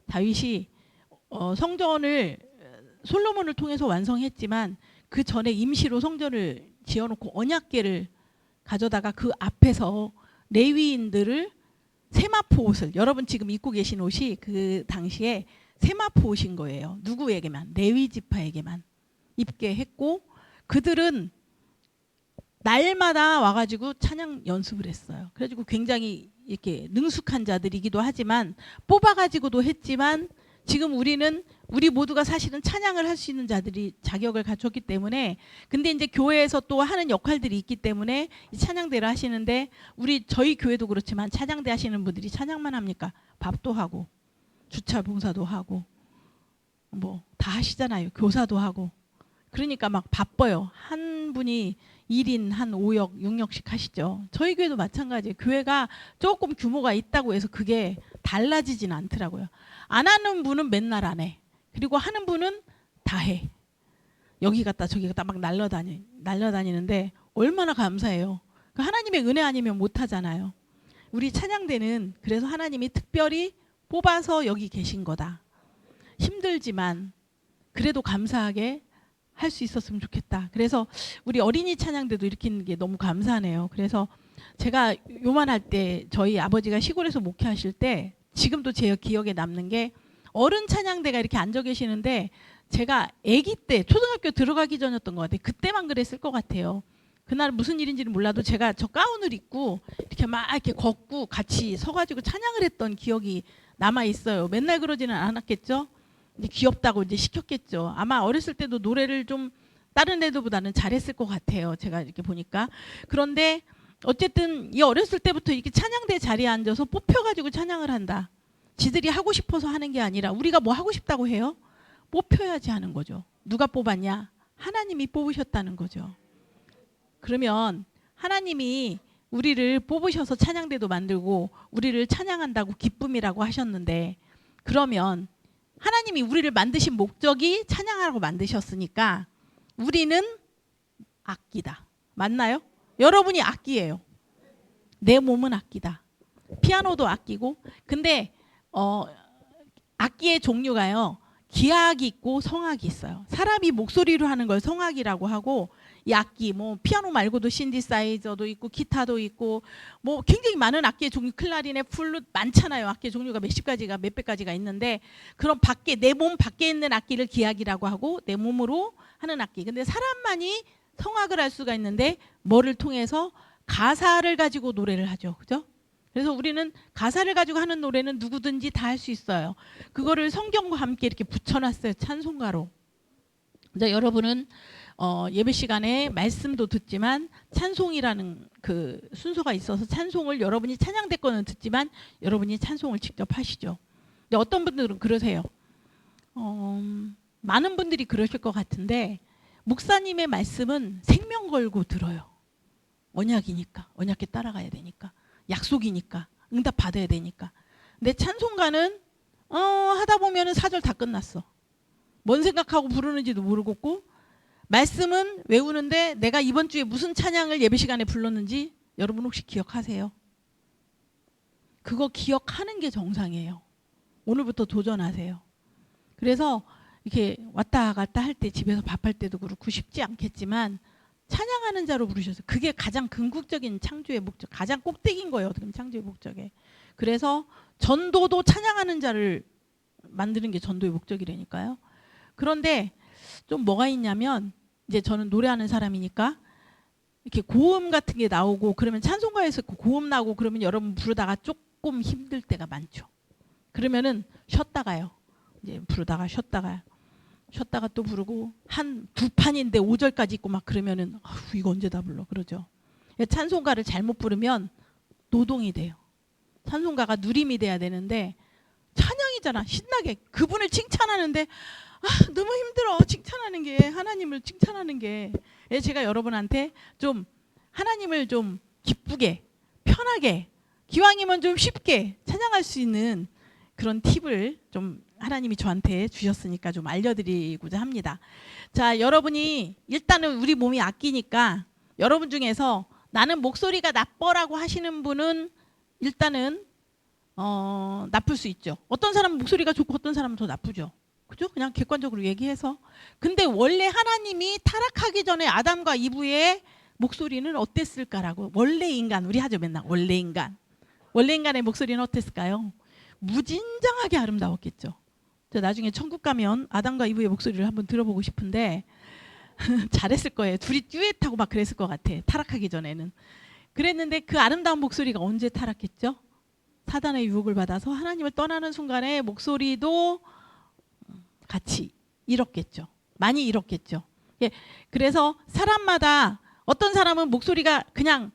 다윗이 성전을 솔로몬을 통해서 완성했지만 그 전에 임시로 성전을 지어놓고 언약궤를 가져다가 그 앞에서 레위인들을 세마포 옷을, 여러분 지금 입고 계신 옷이 그 당시에 세마포 옷인 거예요. 누구에게만? 레위 지파에게만 입게 했고, 그들은 날마다 와가지고 찬양 연습을 했어요. 그래가지고 굉장히 이렇게 능숙한 자들이기도 하지만 뽑아가지고도 했지만, 지금 우리 모두가 사실은 찬양을 할 수 있는 자들이 자격을 갖췄기 때문에, 근데 이제 교회에서 또 하는 역할들이 있기 때문에 이 찬양대를 하시는데, 저희 교회도 그렇지만 찬양대 하시는 분들이 찬양만 합니까? 밥도 하고 주차 봉사도 하고 뭐 다 하시잖아요. 교사도 하고. 그러니까 막 바빠요. 한 분이 1인 한 5역, 6역씩 하시죠. 저희 교회도 마찬가지예요. 교회가 조금 규모가 있다고 해서 그게 달라지진 않더라고요. 안 하는 분은 맨날 안 해. 그리고 하는 분은 다 해. 여기 갔다 저기 갔다 막 날려다니는데 얼마나 감사해요. 하나님의 은혜 아니면 못 하잖아요. 우리 찬양대는 그래서 하나님이 특별히 뽑아서 여기 계신 거다. 힘들지만 그래도 감사하게 할 수 있었으면 좋겠다. 그래서 우리 어린이 찬양대도 일으키는 게 너무 감사하네요. 그래서 제가 요만할 때 저희 아버지가 시골에서 목회하실 때 지금도 제 기억에 남는 게, 어른 찬양대가 이렇게 앉아 계시는데 제가 아기 때 초등학교 들어가기 전이었던 것 같아요. 그때만 그랬을 것 같아요. 그날 무슨 일인지는 몰라도 제가 저 가운을 입고 이렇게 막 이렇게 걷고 같이 서가지고 찬양을 했던 기억이 남아 있어요. 맨날 그러지는 않았겠죠. 이제 귀엽다고 이제 시켰겠죠. 아마 어렸을 때도 노래를 좀 다른 애들보다는 잘했을 것 같아요. 제가 이렇게 보니까. 그런데 어쨌든 이 어렸을 때부터 이렇게 찬양대 자리에 앉아서 뽑혀가지고 찬양을 한다. 지들이 하고 싶어서 하는 게 아니라 우리가 뭐 하고 싶다고 해요? 뽑혀야지 하는 거죠. 누가 뽑았냐? 하나님이 뽑으셨다는 거죠. 그러면 하나님이 우리를 뽑으셔서 찬양대도 만들고 우리를 찬양한다고 기쁨이라고 하셨는데, 그러면 하나님이 우리를 만드신 목적이 찬양하라고 만드셨으니까 우리는 악기다. 맞나요? 여러분이 악기예요. 내 몸은 악기다. 피아노도 악기고. 근데 악기의 종류가요, 기악이 있고 성악이 있어요. 사람이 목소리로 하는 걸 성악이라고 하고, 이 악기 뭐 피아노 말고도 신디사이저도 있고 기타도 있고 뭐 굉장히 많은 악기의 종류, 클라리넷, 플룻 많잖아요. 악기의 종류가 몇십 가지가 몇백 가지가 있는데, 그럼 밖에 내 몸 밖에 있는 악기를 기악이라고 하고 내 몸으로 하는 악기. 근데 사람만이 성악을 할 수가 있는데 뭐를 통해서? 가사를 가지고 노래를 하죠. 그죠? 그래서 우리는 가사를 가지고 하는 노래는 누구든지 다 할 수 있어요. 그거를 성경과 함께 이렇게 붙여놨어요. 찬송가로. 이제 여러분은 예배 시간에 말씀도 듣지만 찬송이라는 그 순서가 있어서 찬송을 여러분이 찬양대 거는 듣지만 여러분이 찬송을 직접 하시죠. 근데 어떤 분들은 그러세요. 많은 분들이 그러실 것 같은데, 목사님의 말씀은 생명 걸고 들어요. 언약이니까, 언약에 따라가야 되니까, 약속이니까, 응답 받아야 되니까. 근데 찬송가는 하다 보면은 4절 다 끝났어. 뭔 생각하고 부르는지도 모르겠고, 말씀은 외우는데 내가 이번 주에 무슨 찬양을 예배 시간에 불렀는지 여러분 혹시 기억하세요? 그거 기억하는 게 정상이에요. 오늘부터 도전하세요. 그래서 이렇게 왔다 갔다 할 때 집에서 밥할 때도 그렇고 쉽지 않겠지만 찬양하는 자로 부르셔서 그게 가장 궁극적인 창조의 목적, 가장 꼭대기인 거예요. 어떻게 보면 창조의 목적에. 그래서 전도도 찬양하는 자를 만드는 게 전도의 목적이라니까요. 그런데 좀 뭐가 있냐면 이제 저는 노래하는 사람이니까 이렇게 고음 같은 게 나오고 그러면 찬송가에서 고음 나오고 그러면 여러분 부르다가 조금 힘들 때가 많죠. 그러면은 쉬었다가요. 이제 부르다가 쉬었다가 또 부르고 한 두 판인데 5절까지 있고 막 그러면은 이거 언제 다 불러 그러죠. 찬송가를 잘못 부르면 노동이 돼요. 찬송가가 누림이 돼야 되는데 찬양이잖아. 신나게 그분을 칭찬하는데 너무 힘들어. 칭찬하는 게 하나님을 칭찬하는 게 제가 여러분한테 좀 하나님을 좀 기쁘게 편하게 기왕이면 좀 쉽게 찬양할 수 있는 그런 팁을 좀 하나님이 저한테 주셨으니까 좀 알려드리고자 합니다. 자, 여러분이 일단은 우리 몸이 악기니까 여러분 중에서 나는 목소리가 나빠라고 하시는 분은 일단은 나쁠 수 있죠. 어떤 사람은 목소리가 좋고 어떤 사람은 더 나쁘죠. 그죠? 그냥 객관적으로 얘기해서. 근데 원래 하나님이 타락하기 전에 아담과 이브의 목소리는 어땠을까라고. 원래 인간 우리 하죠 맨날. 원래 인간의 목소리는 어땠을까요? 무진장하게 아름다웠겠죠. 저 나중에 천국 가면 아담과 이브의 목소리를 한번 들어보고 싶은데 잘했을 거예요. 둘이 듀엣하고 막 그랬을 것 같아. 타락하기 전에는. 그랬는데 그 아름다운 목소리가 언제 타락했죠? 사단의 유혹을 받아서 하나님을 떠나는 순간에 목소리도 같이 잃었겠죠. 많이 잃었겠죠. 예, 그래서 사람마다 어떤 사람은 목소리가 그냥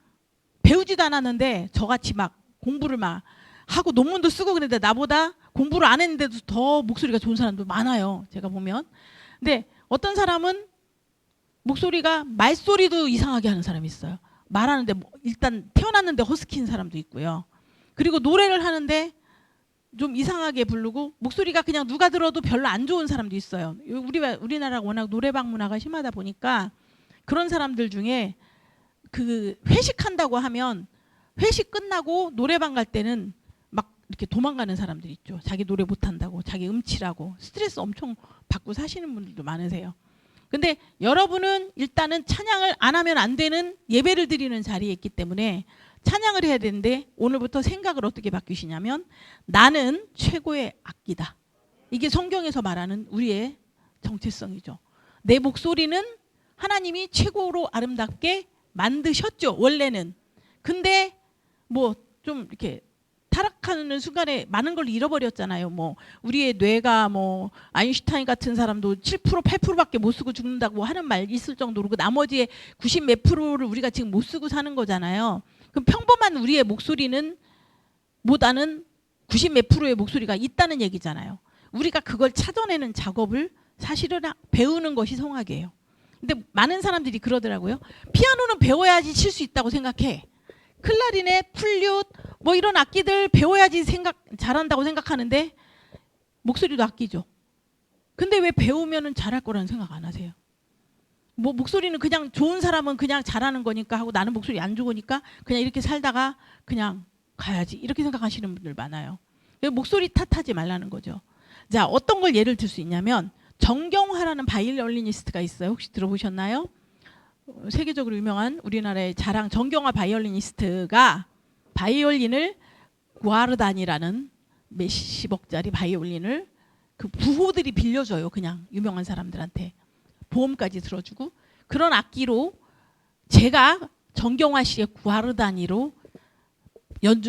배우지도 않았는데 저같이 막 공부를 막 하고 논문도 쓰고 그랬는데 나보다 공부를 안 했는데도 더 목소리가 좋은 사람도 많아요. 제가 보면. 근데 어떤 사람은 목소리가 말소리도 이상하게 하는 사람이 있어요. 말하는데 일단 태어났는데 허스키인 사람도 있고요. 그리고 노래를 하는데 좀 이상하게 부르고 목소리가 그냥 누가 들어도 별로 안 좋은 사람도 있어요. 우리나라가 워낙 노래방 문화가 심하다 보니까 그런 사람들 중에 그 회식한다고 하면 회식 끝나고 노래방 갈 때는 막 이렇게 도망가는 사람들 있죠. 자기 노래 못한다고, 자기 음치라고 스트레스 엄청 받고 사시는 분들도 많으세요. 근데 여러분은 일단은 찬양을 안 하면 안 되는 예배를 드리는 자리에 있기 때문에 찬양을 해야 되는데 오늘부터 생각을 어떻게 바뀌시냐면 나는 최고의 악기다. 이게 성경에서 말하는 우리의 정체성이죠. 내 목소리는 하나님이 최고로 아름답게 만드셨죠. 원래는. 근데 뭐 좀 이렇게 타락하는 순간에 많은 걸 잃어버렸잖아요. 뭐 우리의 뇌가 뭐 아인슈타인 같은 사람도 7% 8%밖에 못 쓰고 죽는다고 하는 말 있을 정도로 그 나머지의 90 몇 프로를 우리가 지금 못 쓰고 사는 거잖아요. 그럼 평범한 우리의 목소리는 보다는 90 몇 프로의 목소리가 있다는 얘기잖아요. 우리가 그걸 찾아내는 작업을 사실은 배우는 것이 성악이에요. 근데 많은 사람들이 그러더라고요. 피아노는 배워야지 칠 수 있다고 생각해. 클라리넷, 플룻 뭐 이런 악기들 배워야지 잘한다고 생각하는데 목소리도 악기죠. 근데 왜 배우면은 잘할 거라는 생각 안 하세요? 뭐 목소리는 그냥 좋은 사람은 그냥 잘하는 거니까 하고 나는 목소리 안 좋으니까 그냥 이렇게 살다가 그냥 가야지 이렇게 생각하시는 분들 많아요. 목소리 탓하지 말라는 거죠. 자, 어떤 걸 예를 들 수 있냐면 정경화라는 바이올리니스트가 있어요. 혹시 들어보셨나요? 세계적으로 유명한 우리나라의 자랑 정경화 바이올리니스트가 바이올린을 구아르단이라는 몇십억짜리 바이올린을 그 부호들이 빌려줘요. 그냥 유명한 사람들한테 보험까지 들어주고 그런 악기로 제가 정경화 씨의 구아르단이로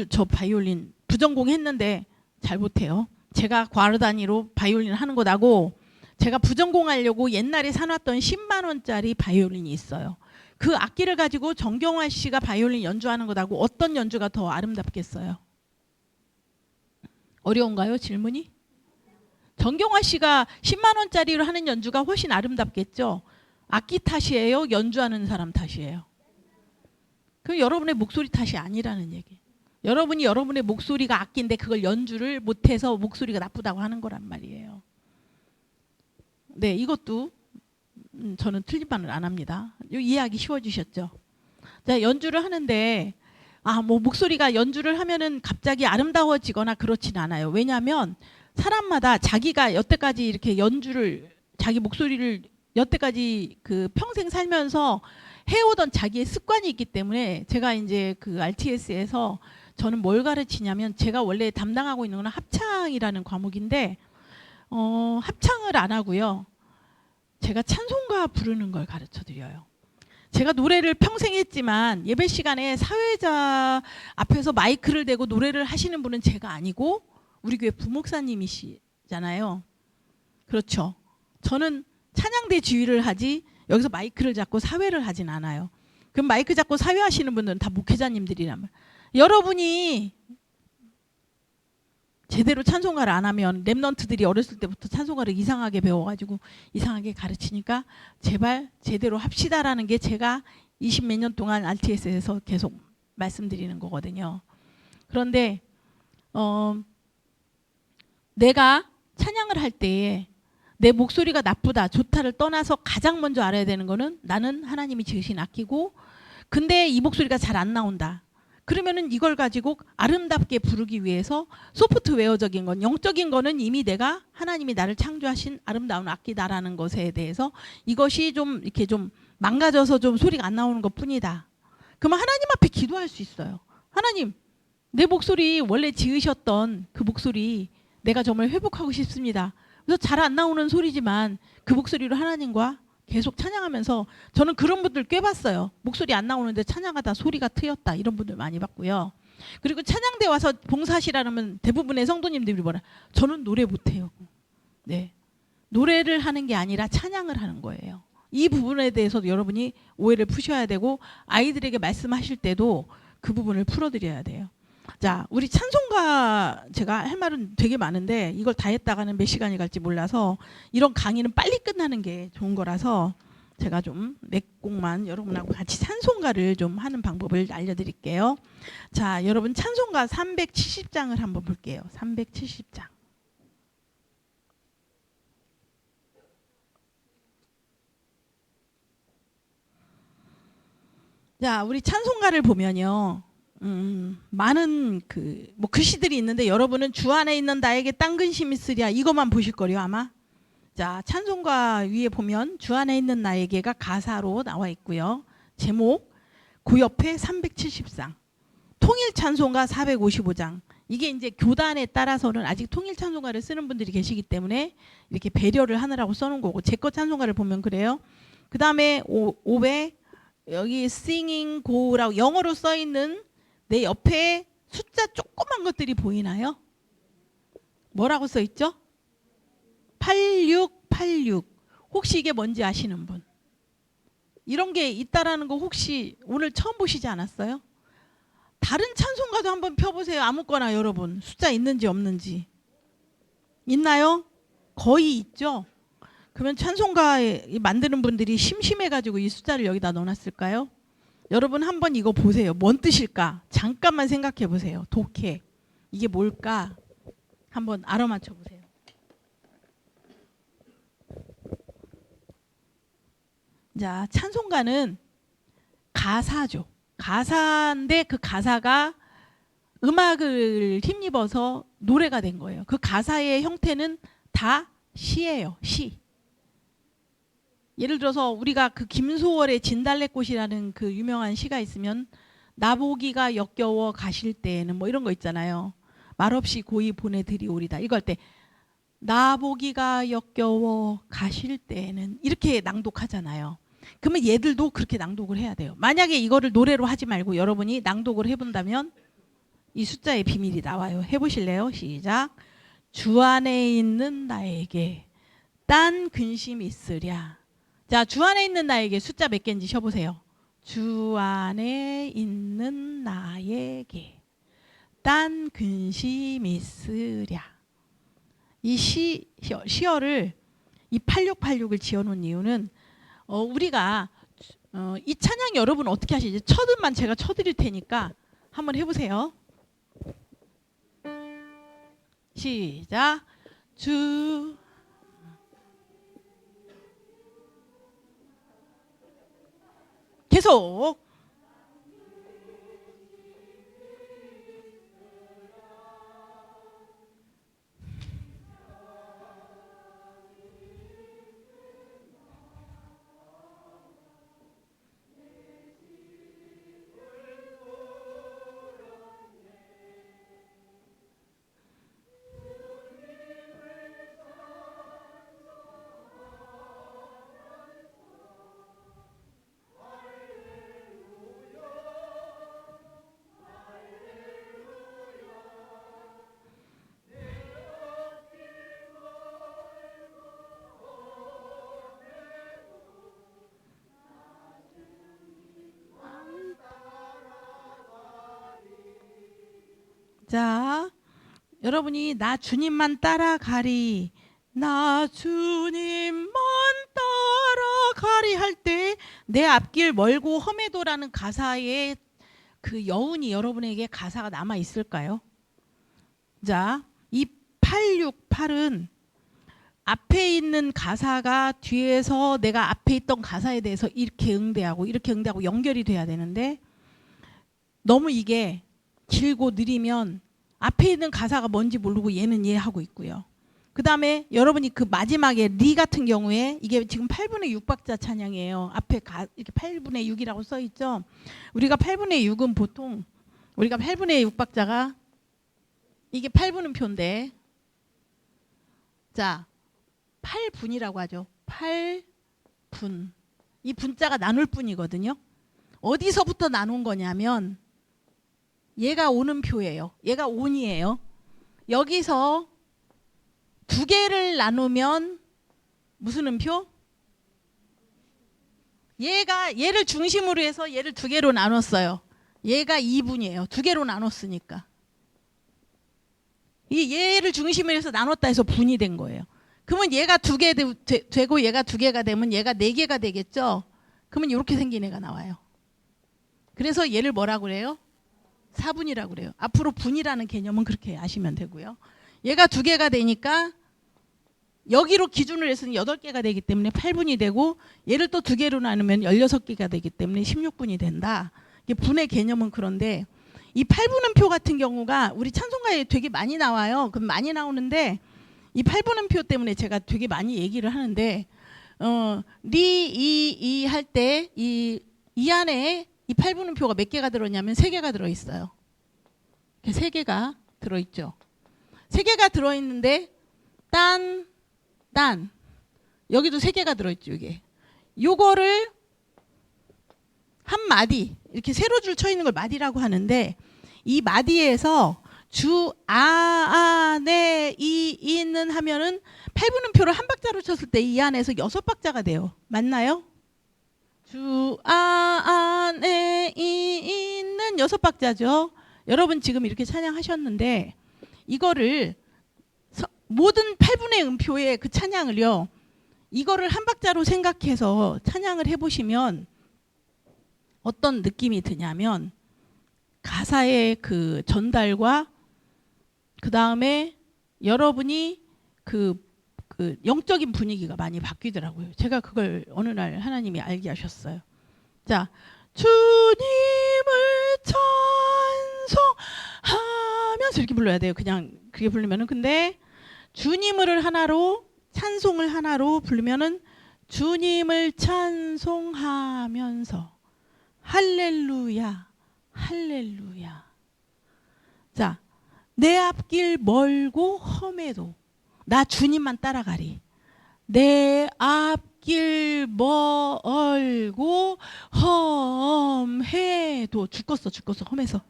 저 바이올린 부전공 했는데 잘 못해요. 제가 구아르단이로 바이올린 하는 거다고 제가 부전공하려고 옛날에 사놨던 10만 원짜리 바이올린이 있어요. 그 악기를 가지고 정경화 씨가 바이올린 연주하는 거다고 어떤 연주가 더 아름답겠어요? 어려운가요? 질문이? 정경화 씨가 10만 원짜리로 하는 연주가 훨씬 아름답겠죠? 악기 탓이에요? 연주하는 사람 탓이에요? 그럼 여러분의 목소리 탓이 아니라는 얘기. 여러분이 여러분의 목소리가 악기인데 그걸 연주를 못해서 목소리가 나쁘다고 하는 거란 말이에요. 네, 이것도 저는 틀린 말을 안 합니다. 이해하기 쉬워지셨죠? 자, 연주를 하는데 뭐 목소리가 연주를 하면은 갑자기 아름다워지거나 그렇진 않아요. 왜냐하면 사람마다 자기가 여태까지 이렇게 연주를 자기 목소리를 여태까지 그 평생 살면서 해오던 자기의 습관이 있기 때문에 제가 이제 그 RTS에서 저는 뭘 가르치냐면 제가 원래 담당하고 있는 건 합창이라는 과목인데 합창을 안 하고요. 제가 찬송가 부르는 걸 가르쳐 드려요. 제가 노래를 평생 했지만 예배 시간에 사회자 앞에서 마이크를 대고 노래를 하시는 분은 제가 아니고 우리 교회 부목사님이시잖아요. 그렇죠. 저는 찬양대 지휘를 하지 여기서 마이크를 잡고 사회를 하진 않아요. 그럼 마이크 잡고 사회하시는 분들은 다 목회자님들이란 말이에요. 여러분이 제대로 찬송가를 안 하면 랩런트들이 어렸을 때부터 찬송가를 이상하게 배워가지고 이상하게 가르치니까 제발 제대로 합시다라는 게 제가 20 몇 년 동안 RTS에서 계속 말씀드리는 거거든요. 그런데 내가 찬양을 할 때에 내 목소리가 나쁘다 좋다를 떠나서 가장 먼저 알아야 되는 거는 나는 하나님이 지으신 악기고 근데 이 목소리가 잘 안 나온다. 그러면은 이걸 가지고 아름답게 부르기 위해서 소프트웨어적인 건 영적인 거는 이미 내가 하나님이 나를 창조하신 아름다운 악기다라는 것에 대해서 이것이 좀 이렇게 좀 망가져서 좀 소리가 안 나오는 것뿐이다. 그러면 하나님 앞에 기도할 수 있어요. 하나님, 내 목소리 원래 지으셨던 그 목소리 내가 정말 회복하고 싶습니다. 그래서 잘 안 나오는 소리지만 그 목소리로 하나님과 계속 찬양하면서 저는 그런 분들 꽤 봤어요. 목소리 안 나오는데 찬양하다 소리가 트였다 이런 분들 많이 봤고요. 그리고 찬양대 와서 봉사하시라면 대부분의 성도님들이 뭐라 저는 노래 못해요. 네, 노래를 하는 게 아니라 찬양을 하는 거예요. 이 부분에 대해서도 여러분이 오해를 푸셔야 되고 아이들에게 말씀하실 때도 그 부분을 풀어드려야 돼요. 자, 우리 찬송가 제가 할 말은 되게 많은데 이걸 다 했다가는 몇 시간이 갈지 몰라서 이런 강의는 빨리 끝나는 게 좋은 거라서 제가 좀 몇 곡만 여러분하고 같이 찬송가를 좀 하는 방법을 알려드릴게요. 자, 여러분 찬송가 370장을 한번 볼게요. 370장. 자, 우리 찬송가를 보면요. 많은 뭐 글씨들이 있는데 여러분은 주 안에 있는 나에게 딴 근심이 있으랴 이것만 보실 거예요 아마. 자, 찬송가 위에 보면 주 안에 있는 나에게가 가사로 나와 있고요. 제목 그 옆에 370장 통일 찬송가 455장. 이게 이제 교단에 따라서는 아직 통일 찬송가를 쓰는 분들이 계시기 때문에 이렇게 배려를 하느라고 써놓은 거고 제 거 찬송가를 보면 그래요. 그 다음에 500 여기 singing go라고 영어로 써 있는 내 옆에 숫자 조그만 것들이 보이나요? 뭐라고 써 있죠? 8686. 혹시 이게 뭔지 아시는 분? 이런 게 있다라는 거 혹시 오늘 처음 보시지 않았어요? 다른 찬송가도 한번 펴보세요. 아무거나 여러분. 숫자 있는지 없는지. 있나요? 거의 있죠? 그러면 찬송가 만드는 분들이 심심해가지고 이 숫자를 여기다 넣어놨을까요? 여러분 한번 이거 보세요. 뭔 뜻일까? 잠깐만 생각해 보세요. 독해. 이게 뭘까? 한번 알아맞혀 보세요. 자, 찬송가는 가사죠. 가사인데 그 가사가 음악을 힘입어서 노래가 된 거예요. 그 가사의 형태는 다 시예요. 시. 예를 들어서 우리가 그 김소월의 진달래꽃이라는 그 유명한 시가 있으면 나보기가 역겨워 가실 때에는 뭐 이런 거 있잖아요. 말없이 고이 보내드리오리다. 이거 할 때 나보기가 역겨워 가실 때에는 이렇게 낭독하잖아요. 그러면 얘들도 그렇게 낭독을 해야 돼요. 만약에 이거를 노래로 하지 말고 여러분이 낭독을 해본다면 이 숫자의 비밀이 나와요. 해보실래요? 시작. 주 안에 있는 나에게 딴 근심 있으랴. 자, 주 안에 있는 나에게 숫자 몇 개인지 쉬어보세요. 주 안에 있는 나에게 딴 근심 있으랴. 이 시어를 이 8686을 지어놓은 이유는 우리가 이 찬양 여러분 어떻게 하시지? 첫 음만 제가 쳐드릴 테니까 한번 해보세요. 시작. 주 계속 자, 여러분이 나 주님만 따라가리, 나 주님만 따라가리 할 때 내 앞길 멀고 험해도라는 가사의 그 여운이 여러분에게 가사가 남아 있을까요? 자, 이 868은 앞에 있는 가사가 뒤에서 내가 앞에 있던 가사에 대해서 이렇게 응대하고 연결이 돼야 되는데 너무 이게 길고 느리면 앞에 있는 가사가 뭔지 모르고 얘는 얘 하고 있고요. 그 다음에 여러분이 그 마지막에 리 같은 경우에 이게 지금 8분의 6박자 찬양이에요. 앞에 이렇게 8분의 6이라고 써 있죠. 우리가 8분의 6은 보통 우리가 8분의 6박자가 이게 8분음표인데 자 8분이라고 하죠. 8분. 이 분자가 나눌 뿐이거든요. 어디서부터 나눈 거냐면 얘가 오는 표예요. 얘가 온이에요. 여기서 두 개를 나누면 무슨 음표? 얘를 중심으로 해서 얘를 두 개로 나눴어요. 얘가 2분이에요. 두 개로 나눴으니까. 이 얘를 중심으로 해서 나눴다 해서 분이 된 거예요. 그러면 얘가 두 개 되고 얘가 두 개가 되면 얘가 네 개가 되겠죠. 그러면 이렇게 생긴 애가 나와요. 그래서 얘를 뭐라고 그래요? 4분이라고 그래요. 앞으로 분이라는 개념은 그렇게 아시면 되고요. 얘가 두 개가 되니까 여기로 기준을 해서는 8개가 되기 때문에 8분이 되고 얘를 또 두 개로 나누면 16개가 되기 때문에 16분이 된다. 이게 분의 개념은 그런데 이 8분음표 같은 경우가 우리 찬송가에 되게 많이 나와요. 그럼 많이 나오는데 이 8분음표 때문에 제가 되게 많이 얘기를 하는데 리, 이 할 때 이 안에 이 8분음표가 몇 개가 들어있냐면 3개가 들어있어요. 3개가 들어있죠. 3개가 들어있는데 딴 여기도 3개가 들어있죠. 이게 요거를 한 마디 이렇게 세로 줄 쳐 있는 걸 마디라고 하는데 이 마디에서 주, 네, 이는 하면은 8분음표를 한 박자로 쳤을 때 이 안에서 6박자가 돼요. 맞나요? 주, 네, 이는 6박자죠. 여러분 지금 이렇게 찬양하셨는데 이거를 모든 8분의 음표의 그 찬양을요. 이거를 한 박자로 생각해서 찬양을 해보시면 어떤 느낌이 드냐면 가사의 그 전달과 그 다음에 여러분이 그 영적인 분위기가 많이 바뀌더라고요. 제가 그걸 어느 날 하나님이 알게 하셨어요. 자, 주님을 찬송하면서 이렇게 불러야 돼요. 그냥 그게 부르면은 근데 주님을 하나로 찬송을 하나로 부르면은 주님을 찬송하면서 할렐루야 할렐루야. 자, 내 앞길 멀고 험해도 나 주님만 따라가리. 내 앞길 멀고 험해도 죽겠어 험해서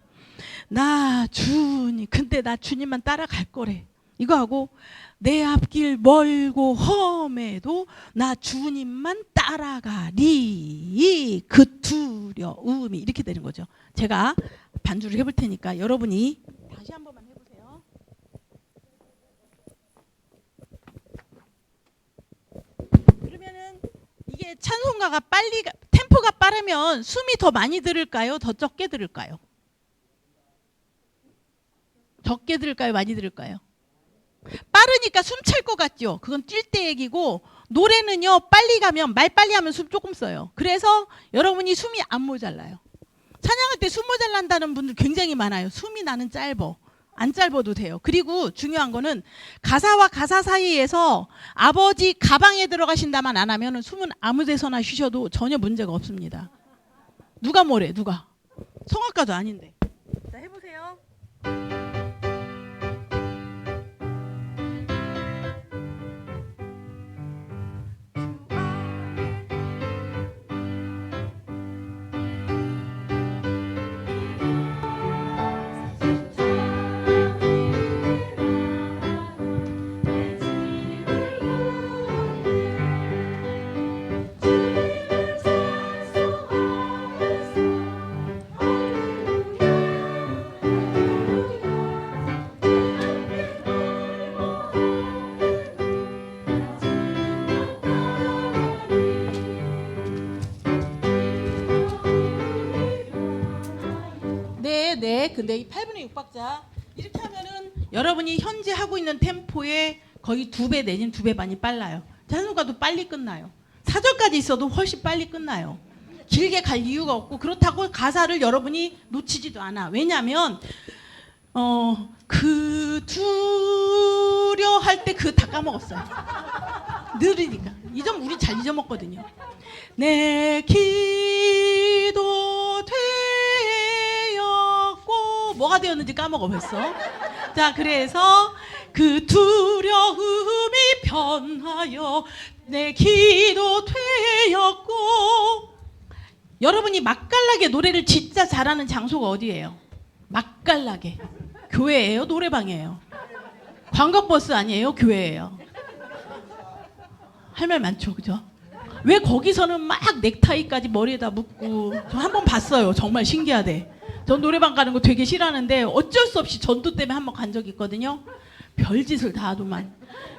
나 주님 근데 나 주님만 따라갈 거래. 이거 하고 내 앞길 멀고 험해도 나 주님만 따라가리. 그 두려움이 이렇게 되는 거죠. 제가 반주를 해볼 테니까 여러분이 다시 한 번만 해보세요. 그러면은 이게 찬송가가 템포가 빠르면 숨이 더 많이 들을까요? 더 적게 들을까요? 적게 들을까요? 많이 들을까요? 빠르니까 숨 찰 것 같죠? 그건 뛸 때 얘기고 노래는요 빨리 가면 말 빨리 하면 숨 조금 써요. 그래서 여러분이 숨이 안 모자라요. 찬양할 때 숨 모자란다는 분들 굉장히 많아요. 숨이 나는 짧어. 안 짧아도 돼요. 그리고 중요한 거는 가사와 가사 사이에서 아버지 가방에 들어가신다만 안 하면 숨은 아무 데서나 쉬셔도 전혀 문제가 없습니다. 누가 뭐래 누가. 성악가도 아닌데. 자 해보세요. 네. 근데 이 8분의 6박자 이렇게 하면은 여러분이 현재 하고 있는 템포의 거의 2배 내지는 2배 반이 빨라요. 찬송가도 빨리 끝나요. 4절까지 있어도 훨씬 빨리 끝나요. 길게 갈 이유가 없고 그렇다고 가사를 여러분이 놓치지도 않아. 왜냐하면 그 두려 할 때 그 다 까먹었어요. 느리니까. 이 점 우리 잘 잊어먹거든요. 내 기도 되었고 뭐가 되었는지 까먹어 벌써. 자, 그래서 그 두려움이 변하여 내 기도 되었고. 여러분이 맛깔나게 노래를 진짜 잘하는 장소가 어디예요? 맛깔나게 교회예요? 노래방이에요? 관광버스 아니에요? 교회예요? 할 말 많죠, 그죠? 왜 거기서는 막 넥타이까지 머리에다 묶고. 저 한 번 봤어요. 정말 신기하대. 전 노래방 가는 거 되게 싫어하는데 어쩔 수 없이 전도 때문에 한 번 간 적이 있거든요. 별짓을 다 하더만.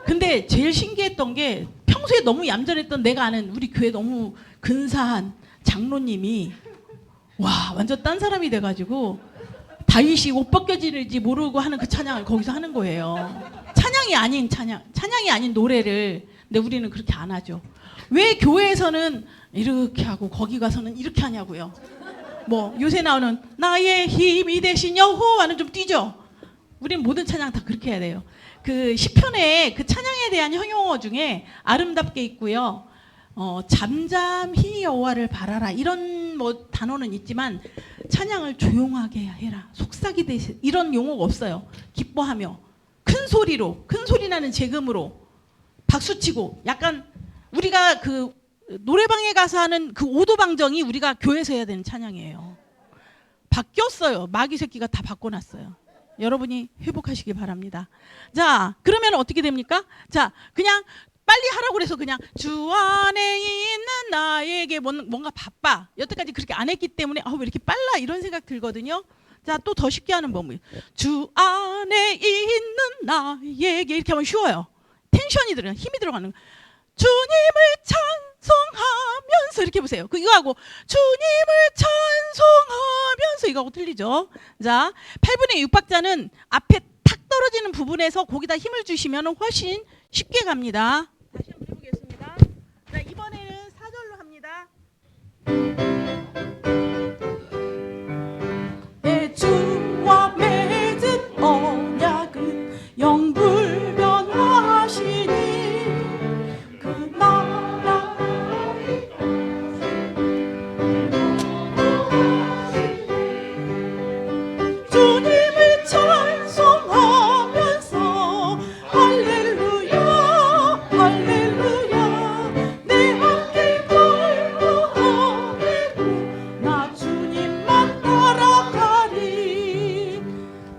근데 제일 신기했던 게 평소에 너무 얌전했던 내가 아는 우리 교회 너무 근사한 장로님이 와 완전 딴 사람이 돼가지고 다윗이 옷 벗겨지는지 모르고 하는 그 찬양을 거기서 하는 거예요. 찬양이 아닌 노래를. 근데 우리는 그렇게 안 하죠. 왜 교회에서는 이렇게 하고 거기 가서는 이렇게 하냐고요. 뭐 요새 나오는 나의 힘이 되신 여호와는 좀 뛰죠. 우리는 모든 찬양 다 그렇게 해야 돼요. 그 시편에 그 찬양에 대한 형용어 중에 아름답게 있고요. 잠잠히 여호와를 바라라 이런 뭐 단어는 있지만 찬양을 조용하게 해라 속삭이듯이 이런 용어가 없어요. 기뻐하며 큰 소리로 큰 소리 나는 재금으로 박수치고 약간 우리가 그 노래방에 가서 하는 그 오도방정이 우리가 교회에서 해야 되는 찬양이에요. 바뀌었어요. 마귀 새끼가 다 바꿔놨어요. 여러분이 회복하시기 바랍니다. 자, 그러면 어떻게 됩니까? 자, 그냥 빨리 하라고 그래서 그냥 주 안에 있는 나에게 뭔가 바빠. 여태까지 그렇게 안 했기 때문에 왜 이렇게 빨라 이런 생각 들거든요. 자, 또 더 쉽게 하는 방법이에요. 주 안에 있는 나에게 이렇게 하면 쉬워요. 텐션이 들어가는 힘이 들어가는 주님을 찬송하면서 이렇게 해보세요. 이거 하고 주님을 찬송하면서 이거하고 틀리죠. 자, 8분의 6박자는 앞에 탁 떨어지는 부분에서 거기다 힘을 주시면 훨씬 쉽게 갑니다. 다시 한번 해보겠습니다. 자, 이번에는 4절로 합니다. 내 주와 맺은 언약은 영불변하시니 그 나라 주님을 찬송하면서 할렐루야 할렐루야 내 함께 걸어오고 나 주님만 따라가리.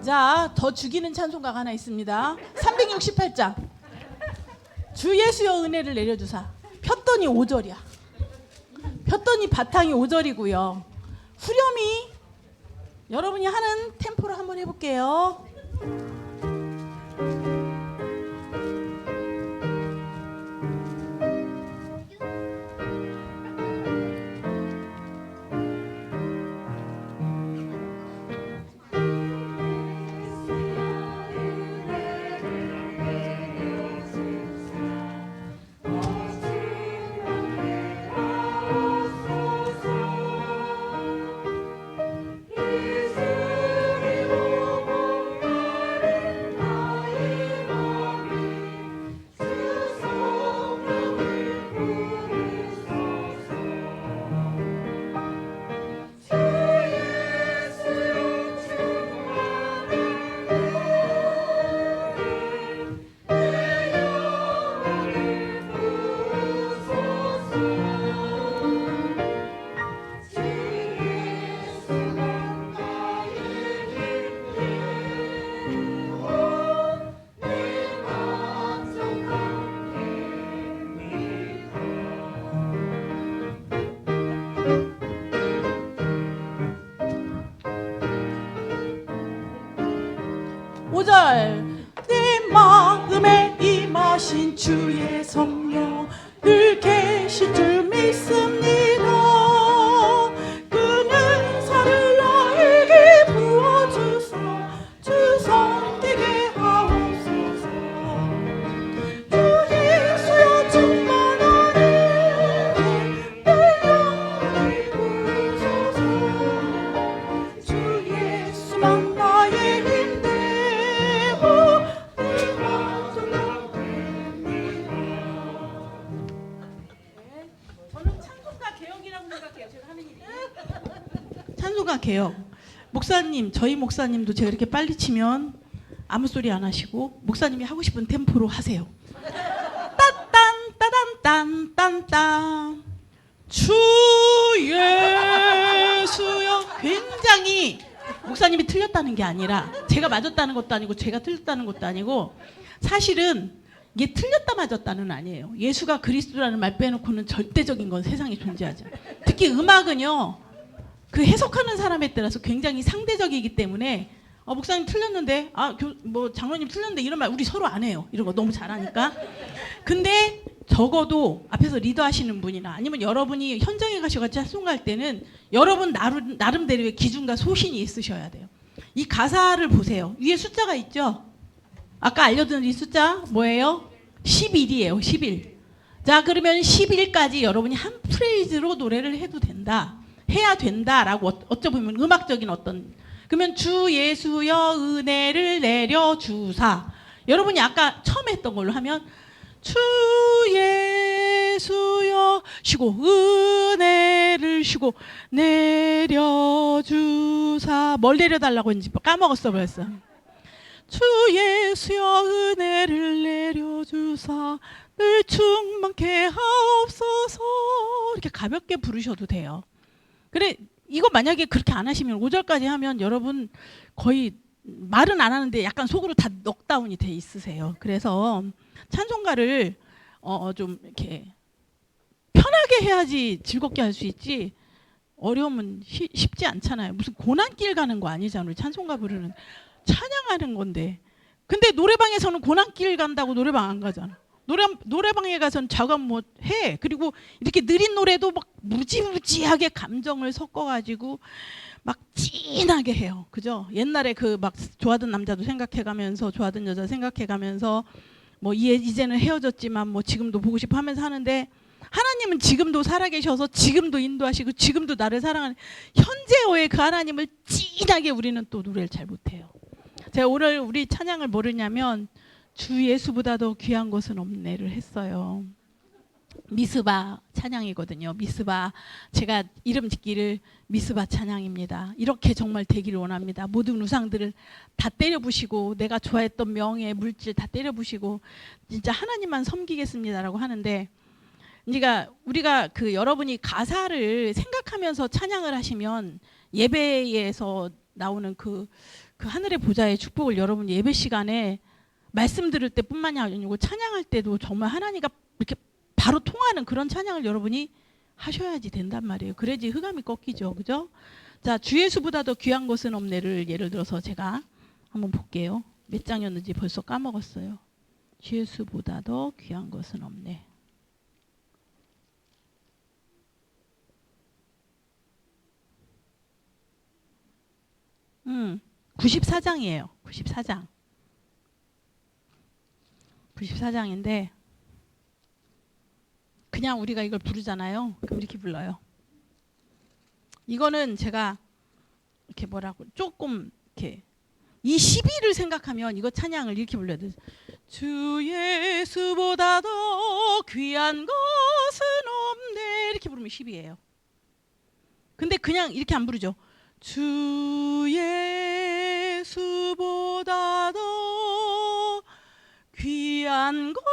자, 더 죽이는 찬송가가 하나 있습니다. 368장 주 예수여 은혜를 내려주사. 폈더니 5절이야. 폈더니 바탕이 5절이고요. 후렴이 여러분이 하는 템포로 한번 해볼게요. 내 마음에 임하신 주의 성령 늘 계신 줄 믿습니다. 그 은사를 나에게 부어 찬송가 개혁. 목사님, 저희 목사님도 제가 이렇게 빨리 치면 아무 소리 안 하시고 목사님이 하고 싶은 템포로 하세요. 따딴 따단 딴딴딴 주 예수여. 굉장히 목사님이 틀렸다는 게 아니라 제가 맞았다는 것도 아니고 제가 틀렸다는 것도 아니고 사실은 이게 틀렸다 맞았다는 아니에요. 예수가 그리스도라는 말 빼놓고는 절대적인 건 세상에 존재하지 않아요. 특히 음악은요. 그 해석하는 사람에 따라서 굉장히 상대적이기 때문에 목사님 틀렸는데 뭐 장로님 틀렸는데 이런 말 우리 서로 안 해요. 이런 거 너무 잘하니까. 근데 적어도 앞에서 리더하시는 분이나 아니면 여러분이 현장에 가셔가지고 찬송할 때는 여러분 나름대로의 기준과 소신이 있으셔야 돼요. 이 가사를 보세요. 위에 숫자가 있죠. 아까 알려드린 이 숫자 뭐예요? 11이에요. 11. 자, 그러면 11까지 여러분이 한 프레이즈로 노래를 해도 된다. 해야 된다라고 어쩌면 음악적인 어떤. 그러면 주 예수여 은혜를 내려주사. 여러분이 아까 처음 했던 걸로 하면 주 예수여 쉬고 은혜를 쉬고 내려주사. 뭘 내려달라고 했는지 까먹었어 벌써. 주 예수여 은혜를 내려주사 늘 충만케 하옵소서. 이렇게 가볍게 부르셔도 돼요. 그래, 이거 만약에 그렇게 안 하시면 5절까지 하면 여러분 거의 말은 안 하는데 약간 속으로 다 넉다운이 돼 있으세요. 그래서 찬송가를 좀 이렇게 편하게 해야지 즐겁게 할 수 있지 어려우면 쉽지 않잖아요. 무슨 고난길 가는 거 아니잖아요. 우리 찬송가 부르는 찬양하는 건데. 근데 노래방에서는 고난길 간다고 노래방 안 가잖아. 노래방에 가서는 자관 뭐 해. 그리고 이렇게 느린 노래도 막 무지무지하게 감정을 섞어가지고 막 진하게 해요. 그죠? 옛날에 그 막 좋아하던 남자도 생각해가면서 좋아하던 여자 생각해가면서 뭐 이제는 헤어졌지만 뭐 지금도 보고 싶어 하면서 하는데 하나님은 지금도 살아계셔서 지금도 인도하시고 지금도 나를 사랑하는 현재의 그 하나님을 진하게 우리는 또 노래를 잘 못해요. 제가 오늘 우리 찬양을 모르냐면 주 예수보다도 귀한 것은 없네를 했어요. 미스바 찬양이거든요. 미스바, 제가 이름 짓기를 미스바 찬양입니다. 이렇게 정말 되기를 원합니다. 모든 우상들을 다 때려부시고 내가 좋아했던 명예, 물질 다 때려부시고 진짜 하나님만 섬기겠습니다라고 하는데, 그러니까 우리가 그 여러분이 가사를 생각하면서 찬양을 하시면 예배에서 나오는 그 하늘의 보좌의 축복을 여러분 예배 시간에 말씀 들을 때뿐만이 아니고 찬양할 때도 정말 하나님과 이렇게 바로 통하는 그런 찬양을 여러분이 하셔야지 된단 말이에요. 그래야지 흑암이 꺾이죠. 그죠? 자, 주 예수보다 더 귀한 것은 없네를 예를 들어서 제가 한번 볼게요. 몇 장이었는지 벌써 까먹었어요. 주 예수보다 더 귀한 것은 없네. 94장이에요. 94장. 94장인데 그냥 우리가 이걸 부르잖아요. 그럼 이렇게 불러요. 이거는 제가 이렇게 뭐라고 조금 이렇게 이 12를 생각하면 이거 찬양을 이렇게 불러야 돼요. 주 예수보다 더 귀한 것은 없네. 이렇게 부르면 10이에요. 근데 그냥 이렇게 안 부르죠. 주 예수보다 더 귀한 것은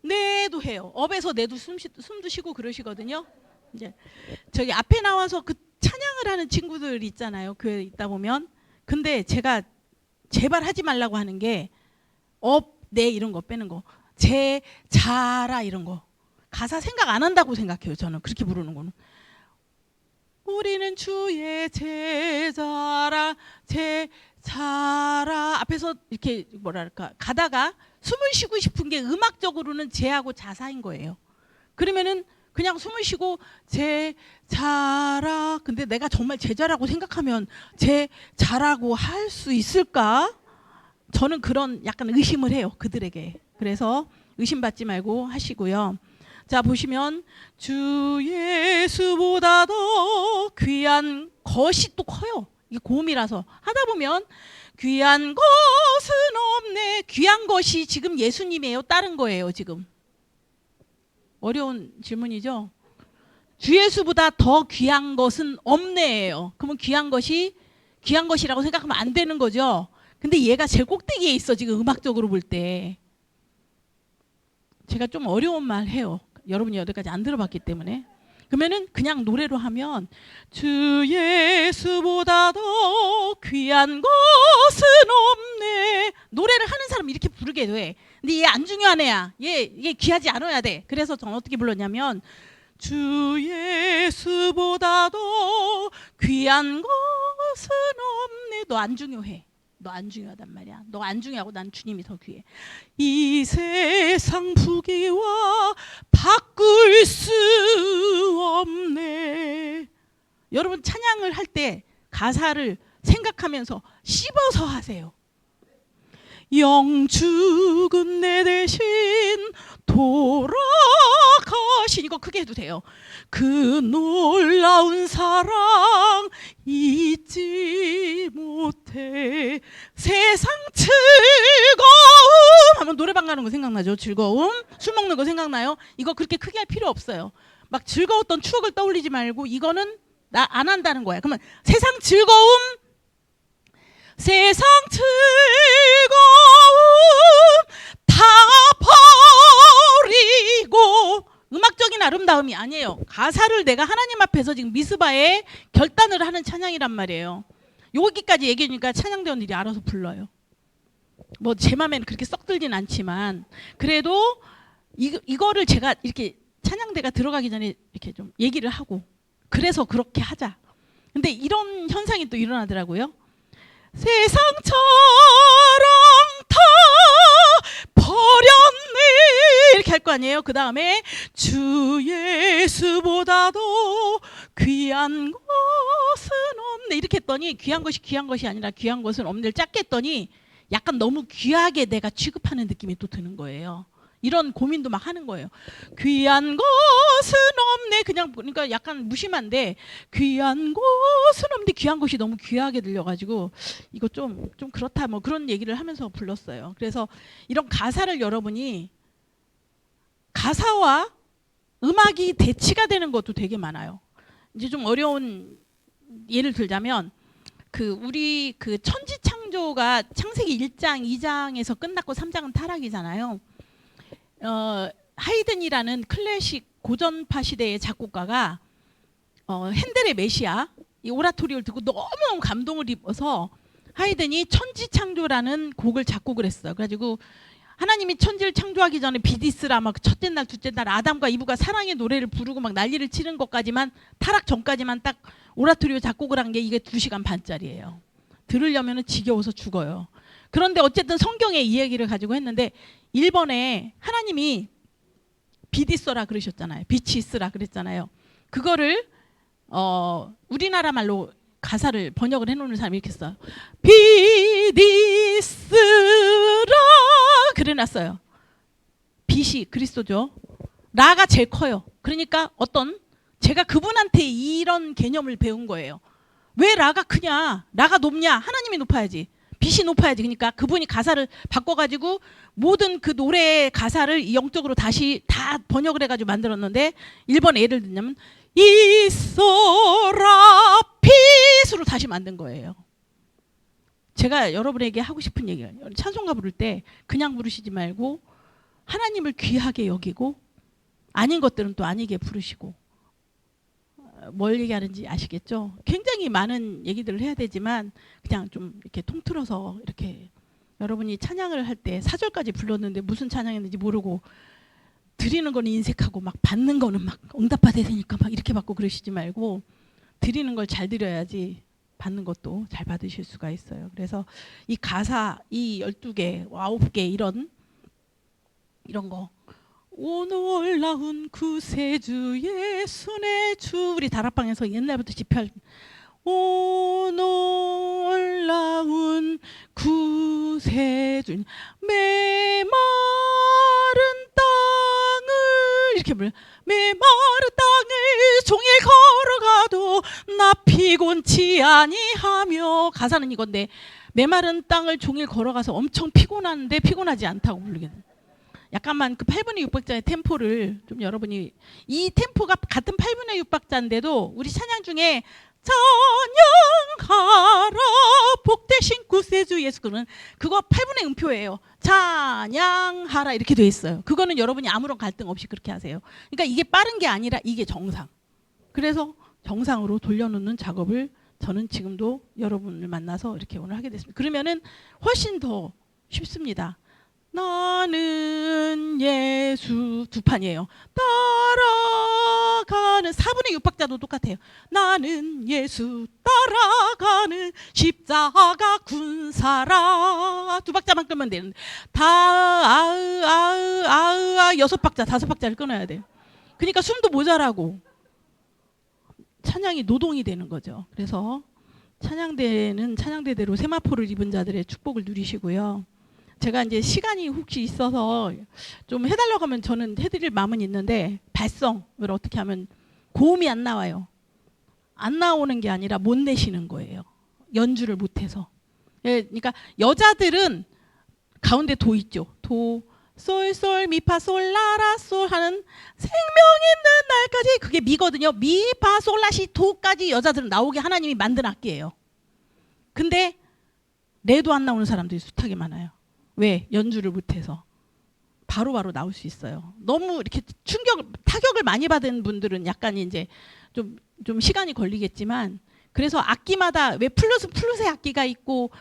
없네도 해요. 업에서 내도 숨도 쉬고 그러시거든요. 이제 저기 앞에 나와서 그 찬양을 하는 친구들 있잖아요. 교회에 있다 보면. 근데 제가 제발 하지 말라고 하는 게 업, 내 이런 거 빼는 거. 제, 자라 이런 거. 가사 생각 안 한다고 생각해요. 저는 그렇게 부르는 거는. 우리는 주의 제자라 제자라 앞에서 이렇게 뭐랄까 가다가 숨을 쉬고 싶은 게 음악적으로는 제하고 자사인 거예요. 그러면은 그냥 숨을 쉬고 제자라. 근데 내가 정말 제자라고 생각하면 제자라고 할 수 있을까? 저는 그런 약간 의심을 해요. 그들에게. 그래서 의심받지 말고 하시고요. 자, 보시면 주 예수보다 더 귀한 것이 또 커요. 이게 고음이라서 하다 보면 귀한 것은 없네. 귀한 것이 지금 예수님이에요? 다른 거예요? 지금 어려운 질문이죠. 주 예수보다 더 귀한 것은 없네예요. 그러면 귀한 것이라고 생각하면 안 되는 거죠. 근데 얘가 제일 꼭대기에 있어 지금 음악적으로 볼 때. 제가 좀 어려운 말 해요. 여러분이 여기까지 안 들어봤기 때문에. 그러면은 그냥 노래로 하면 주 예수보다 더 귀한 것은 없네. 노래를 하는 사람 이렇게 부르게 돼. 근데 얘 안 중요한 애야. 얘 귀하지 않아야 돼. 그래서 저는 어떻게 불렀냐면 주 예수보다 더 귀한 것은 없네. 너 안 중요해. 너 안 중요하단 말이야. 너 안 중요하고 난 주님이 더 귀해. 이 세상 부귀와 바꿀 수 없네. 여러분 찬양을 할 때 가사를 생각하면서 씹어서 하세요. 영 죽은 내 대신 돌아가신, 이거 크게 해도 돼요. 그 놀라운 사랑 잊지 못해. 세상 즐거움 하면 노래방 가는 거 생각나죠? 즐거움. 술 먹는 거 생각나요? 이거 그렇게 크게 할 필요 없어요. 막 즐거웠던 추억을 떠올리지 말고 이거는 나 안 한다는 거야. 그러면 세상 즐거움, 세상 즐거움 다 버리고. 음악적인 아름다움이 아니에요. 가사를 내가 하나님 앞에서 지금 미스바에 결단을 하는 찬양이란 말이에요. 여기까지 얘기하니까 찬양대원들이 알아서 불러요. 뭐 제 맘에는 그렇게 썩 들진 않지만 그래도 이거를 제가 이렇게 찬양대가 들어가기 전에 이렇게 좀 얘기를 하고 그래서 그렇게 하자. 근데 이런 현상이 또 일어나더라고요. 세상처럼 다 버렸네 이렇게 할 거 아니에요. 그 다음에 주 예수보다도 귀한 것은 없네 이렇게 했더니 귀한 것이 아니라 귀한 것은 없네를 짧게 했더니 약간 너무 귀하게 내가 취급하는 느낌이 또 드는 거예요. 이런 고민도 막 하는 거예요. 귀한 것은 없네. 그냥 그러니까 약간 무심한데 귀한 것은 없는데 귀한 것이 너무 귀하게 들려가지고 이거 좀 그렇다 뭐 그런 얘기를 하면서 불렀어요. 그래서 이런 가사를 여러분이 가사와 음악이 대치가 되는 것도 되게 많아요. 이제 좀 어려운 예를 들자면 우리 천지창조가 창세기 1장, 2장에서 끝났고 3장은 타락이잖아요. 하이든이라는 클래식 고전파 시대의 작곡가가 핸델의 메시아 이 오라토리오를 듣고 너무너무 감동을 입어서 하이든이 천지창조라는 곡을 작곡을 했어요. 그래가지고 하나님이 천지를 창조하기 전에 비디스라 막 첫째 날 둘째 날 아담과 이브가 사랑의 노래를 부르고 막 난리를 치는 것까지만 타락 전까지만 딱 오라토리오 작곡을 한 게 이게 2시간 반짜리예요. 들으려면 지겨워서 죽어요. 그런데 어쨌든 성경의 이 얘기를 가지고 했는데 1번에 하나님이 빛이 있어라 그러셨잖아요. 빛이 있으라 그랬잖아요. 그거를 우리나라 말로 가사를 번역을 해놓는 사람이 이렇게 써요. 빛이 있으라 그래놨어요. 빛이 그리스도죠. 라가 제일 커요. 그러니까 제가 그분한테 이런 개념을 배운 거예요. 왜 라가 크냐? 라가 높냐? 하나님이 높아야지. 빛이 높아야지. 그러니까 그분이 가사를 바꿔가지고 모든 그 노래의 가사를 영적으로 다시 다 번역을 해가지고 만들었는데 1번 예를 들냐면 있어라 빛으로 다시 만든 거예요. 제가 여러분에게 하고 싶은 얘기가 찬송가 부를 때 그냥 부르시지 말고 하나님을 귀하게 여기고 아닌 것들은 또 아니게 부르시고. 뭘 얘기하는지 아시겠죠? 굉장히 많은 얘기들을 해야 되지만 그냥 좀 이렇게 통틀어서 이렇게 여러분이 찬양을 할 때 4절까지 불렀는데 무슨 찬양했는지 모르고 드리는 거는 인색하고 막 받는 거는 막 응답받아야 되니까 막 이렇게 받고 그러시지 말고 드리는 걸 잘 드려야지 받는 것도 잘 받으실 수가 있어요. 그래서 이 가사 이 12개, 9개 이런 거 오 놀라운 구세주 예수의 주 우리 다락방에서 옛날부터 집회할 오 놀라운 구세주 메마른 땅을 이렇게 불러요. 메마른 땅을 종일 걸어가도 나 피곤치 아니하며 가사는 이건데 메마른 땅을 종일 걸어가서 엄청 피곤한데 피곤하지 않다고 부르게 돼요. 약간만 그 8분의 6박자의 템포를 좀 여러분이 이 템포가 같은 8분의 6박자인데도 우리 찬양 중에 찬양하라 복되신 구세주 예수, 그는 그거 8분의 음표예요. 찬양하라 이렇게 돼 있어요. 그거는 여러분이 아무런 갈등 없이 그렇게 하세요. 그러니까 이게 빠른 게 아니라 이게 정상. 그래서 정상으로 돌려놓는 작업을 저는 지금도 여러분을 만나서 이렇게 오늘 하게 됐습니다. 그러면은 훨씬 더 쉽습니다. 나는 예수 두 판이에요. 따라가는 4분의 6박자도 똑같아요. 나는 예수 따라가는 십자가 군사라 두 박자만 끄면 되는데 다 아으 6박자 5박자를 끊어야 돼요. 그러니까 숨도 모자라고 찬양이 노동이 되는 거죠. 그래서 찬양대는 찬양대대로 세마포를 입은 자들의 축복을 누리시고요. 제가 이제 시간이 혹시 있어서 좀 해달라고 하면 저는 해드릴 마음은 있는데 발성을 어떻게 하면 고음이 안 나와요. 안 나오는 게 아니라 못 내시는 거예요. 연주를 못해서. 예, 그러니까 여자들은 가운데 도 있죠. 도, 솔, 솔, 미, 파, 솔, 라라, 솔 하는 생명 있는 날까지 그게 미거든요. 미, 파, 솔, 라, 시, 도까지 여자들은 나오게 하나님이 만든 악기예요. 근데 레도 안 나오는 사람들이 숱하게 많아요. 왜? 연주를 못해서. 바로바로 나올 수 있어요. 너무 이렇게 타격을 많이 받은 분들은 약간 이제 좀 시간이 걸리겠지만, 그래서 악기마다 왜 플룻의 악기가 있고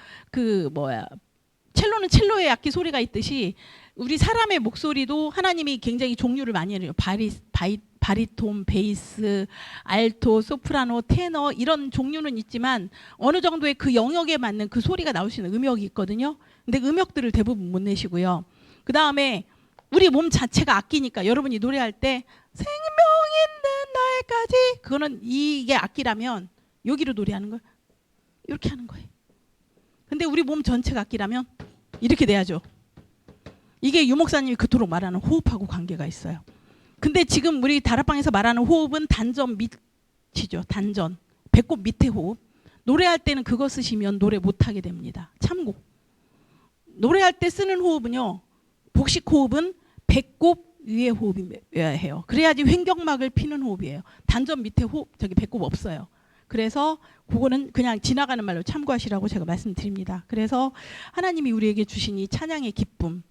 첼로는 첼로의 악기 소리가 있듯이 우리 사람의 목소리도 하나님이 굉장히 종류를 많이 해요. 바리톤, 베이스, 알토, 소프라노, 테너 이런 종류는 있지만 어느 정도의 그 영역에 맞는 그 소리가 나올 수 있는 음역이 있거든요. 근데 음역들을 대부분 못 내시고요. 그 다음에 우리 몸 자체가 악기니까 여러분이 노래할 때 생명 있는 날까지 그거는 이게 악기라면 여기로 노래하는 거예요. 이렇게 하는 거예요. 근데 우리 몸 전체가 악기라면 이렇게 돼야죠. 이게 유 목사님이 그토록 말하는 호흡하고 관계가 있어요. 근데 지금 우리 다락방에서 말하는 호흡은 단전 밑이죠. 단전. 배꼽 밑에 호흡. 노래할 때는 그거 쓰시면 노래 못하게 됩니다. 참고. 노래할 때 쓰는 호흡은요. 복식 호흡은 배꼽 위에 호흡이어야 해요. 그래야지 횡격막을 피는 호흡이에요. 단전 밑에 호흡, 저기 배꼽 없어요. 그래서 그거는 그냥 지나가는 말로 참고하시라고 제가 말씀드립니다. 그래서 하나님이 우리에게 주신 이 찬양의 기쁨,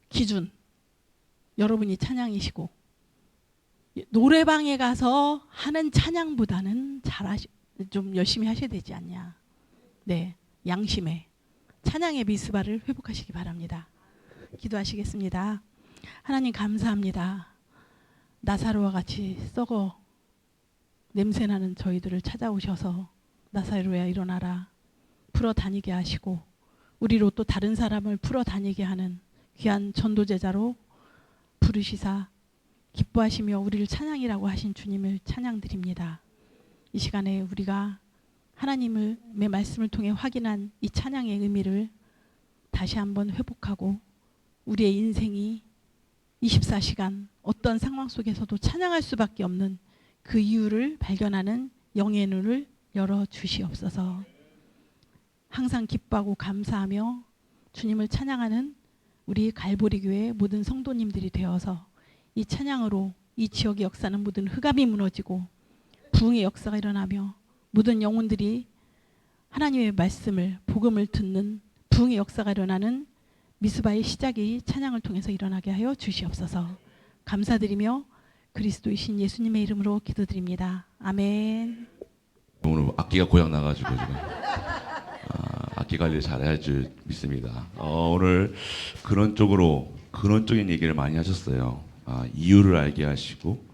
기준, 여러분이 찬양이시고 노래방에 가서 하는 찬양보다는 좀 열심히 하셔야 되지 않냐. 네, 양심에 찬양의 미스바를 회복하시기 바랍니다. 기도하시겠습니다. 하나님 감사합니다. 나사로와 같이 썩어 냄새나는 저희들을 찾아오셔서 나사로야 일어나라 풀어 다니게 하시고 우리로 또 다른 사람을 풀어 다니게 하는 귀한 전도제자로 부르시사 기뻐하시며 우리를 찬양이라고 하신 주님을 찬양드립니다. 이 시간에 우리가 하나님의 말씀을 통해 확인한 이 찬양의 의미를 다시 한번 회복하고 우리의 인생이 24시간 어떤 상황 속에서도 찬양할 수밖에 없는 그 이유를 발견하는 영의 눈을 열어주시옵소서. 항상 기뻐하고 감사하며 주님을 찬양하는 우리 갈보리 교회 모든 성도님들이 되어서 이 찬양으로 이 지역의 역사는 모든 흑암이 무너지고 부흥의 역사가 일어나며 모든 영혼들이 하나님의 말씀을 복음을 듣는 부흥의 역사가 일어나는 미스바의 시작이 찬양을 통해서 일어나게 하여 주시옵소서. 감사드리며 그리스도이신 예수님의 이름으로 기도드립니다. 아멘. 오늘 악기가 고장 나가지고 지금 악기 관리 잘해야 줄 믿습니다. 오늘 그런 쪽인 얘기를 많이 하셨어요. 이유를 알게 하시고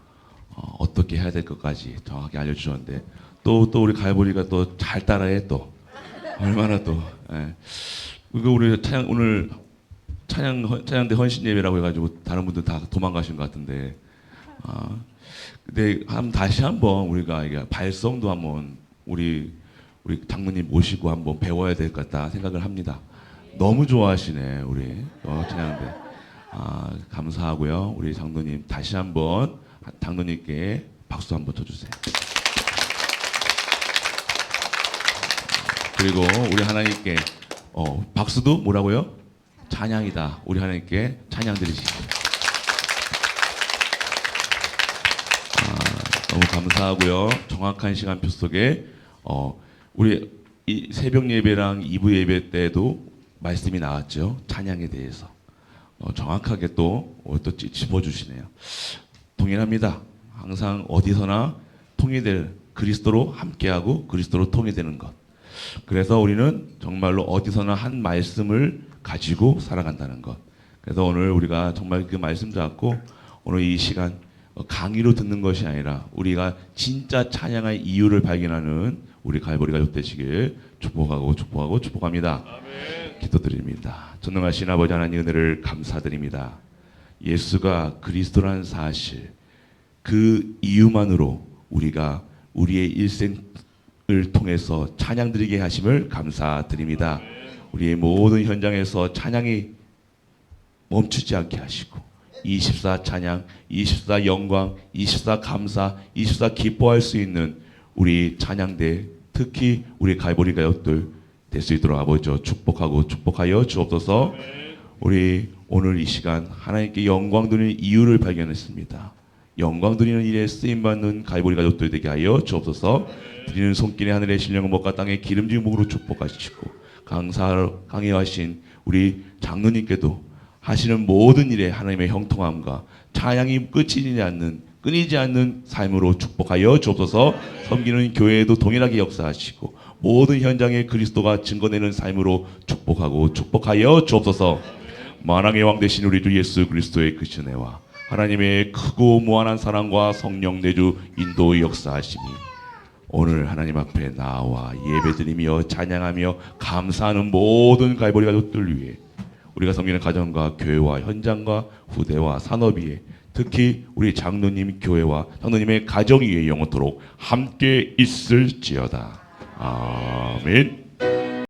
어떻게 해야 될 것까지 정확하게 알려주셨는데 또 우리 갈보리가 또 잘 따라해 또 얼마나 또 그리고 우리 오늘 찬양대 헌신 예배라고 해가지고 다른 분들 다 도망가신 것 같은데 근데 다시 한번 우리가 이게 발성도 한번 우리 장로님 모시고 한번 배워야 될 것 같다 생각을 합니다. 너무 좋아하시네 우리 찬양대. 감사하고요. 우리 장로님 다시 한번 장로님께 박수 한번 쳐주세요. 그리고 우리 하나님께 박수도 뭐라고요? 찬양이다. 우리 하나님께 찬양 드리시죠. 너무 감사하고요. 정확한 시간표 속에 우리 이 새벽 예배랑 2부 예배 때도 말씀이 나왔죠. 찬양에 대해서 정확하게 또 짚어주시네요. 동일합니다. 항상 어디서나 통일될 그리스도로 함께하고 그리스도로 통일되는 것. 그래서 우리는 정말로 어디서나 한 말씀을 가지고 살아간다는 것. 그래서 오늘 우리가 정말 그 말씀 잡고 오늘 이 시간 강의로 듣는 것이 아니라 우리가 진짜 찬양의 이유를 발견하는 우리 갈보리 가족 되시길 축복합니다. 아멘. 기도드립니다. 전능하신 아버지 하나님 은혜를 감사드립니다. 예수가 그리스도라는 사실 그 이유만으로 우리가 우리의 일생을 통해서 찬양드리게 하심을 감사드립니다. 우리의 모든 현장에서 찬양이 멈추지 않게 하시고 24 찬양, 24 영광, 24 감사, 24 기뻐할 수 있는 우리 찬양대 특히 우리 갈보리 가족들 될 수 있도록 아버지 축복하여 주옵소서. 우리 오늘 이 시간 하나님께 영광 드리는 이유를 발견했습니다. 영광 드리는 일에 쓰임받는 갈보리 가족들 되게 하여 주옵소서. 드리는 손길에 하늘의 신령한 목과 땅의 기름진 목으로 축복하시고 강해하신 우리 장로님께도 하시는 모든 일에 하나님의 형통함과 찬양이 끊이지 않는 삶으로 축복하여 주옵소서. 섬기는 교회에도 동일하게 역사하시고 모든 현장에 그리스도가 증거내는 삶으로 축복하여 주옵소서. 만왕의 왕 되신 우리 주 예수 그리스도의 그 은혜와 하나님의 크고 무한한 사랑과 성령 내주 인도 역사하심이 오늘 하나님 앞에 나와 예배드리며 찬양하며 감사하는 모든 갈보리 가족들 위해 우리가 섬기는 가정과 교회와 현장과 후대와 산업 위에 특히 우리 장로님 교회와 장로님의 가정 위에 영원토록 함께 있을지어다. 아멘.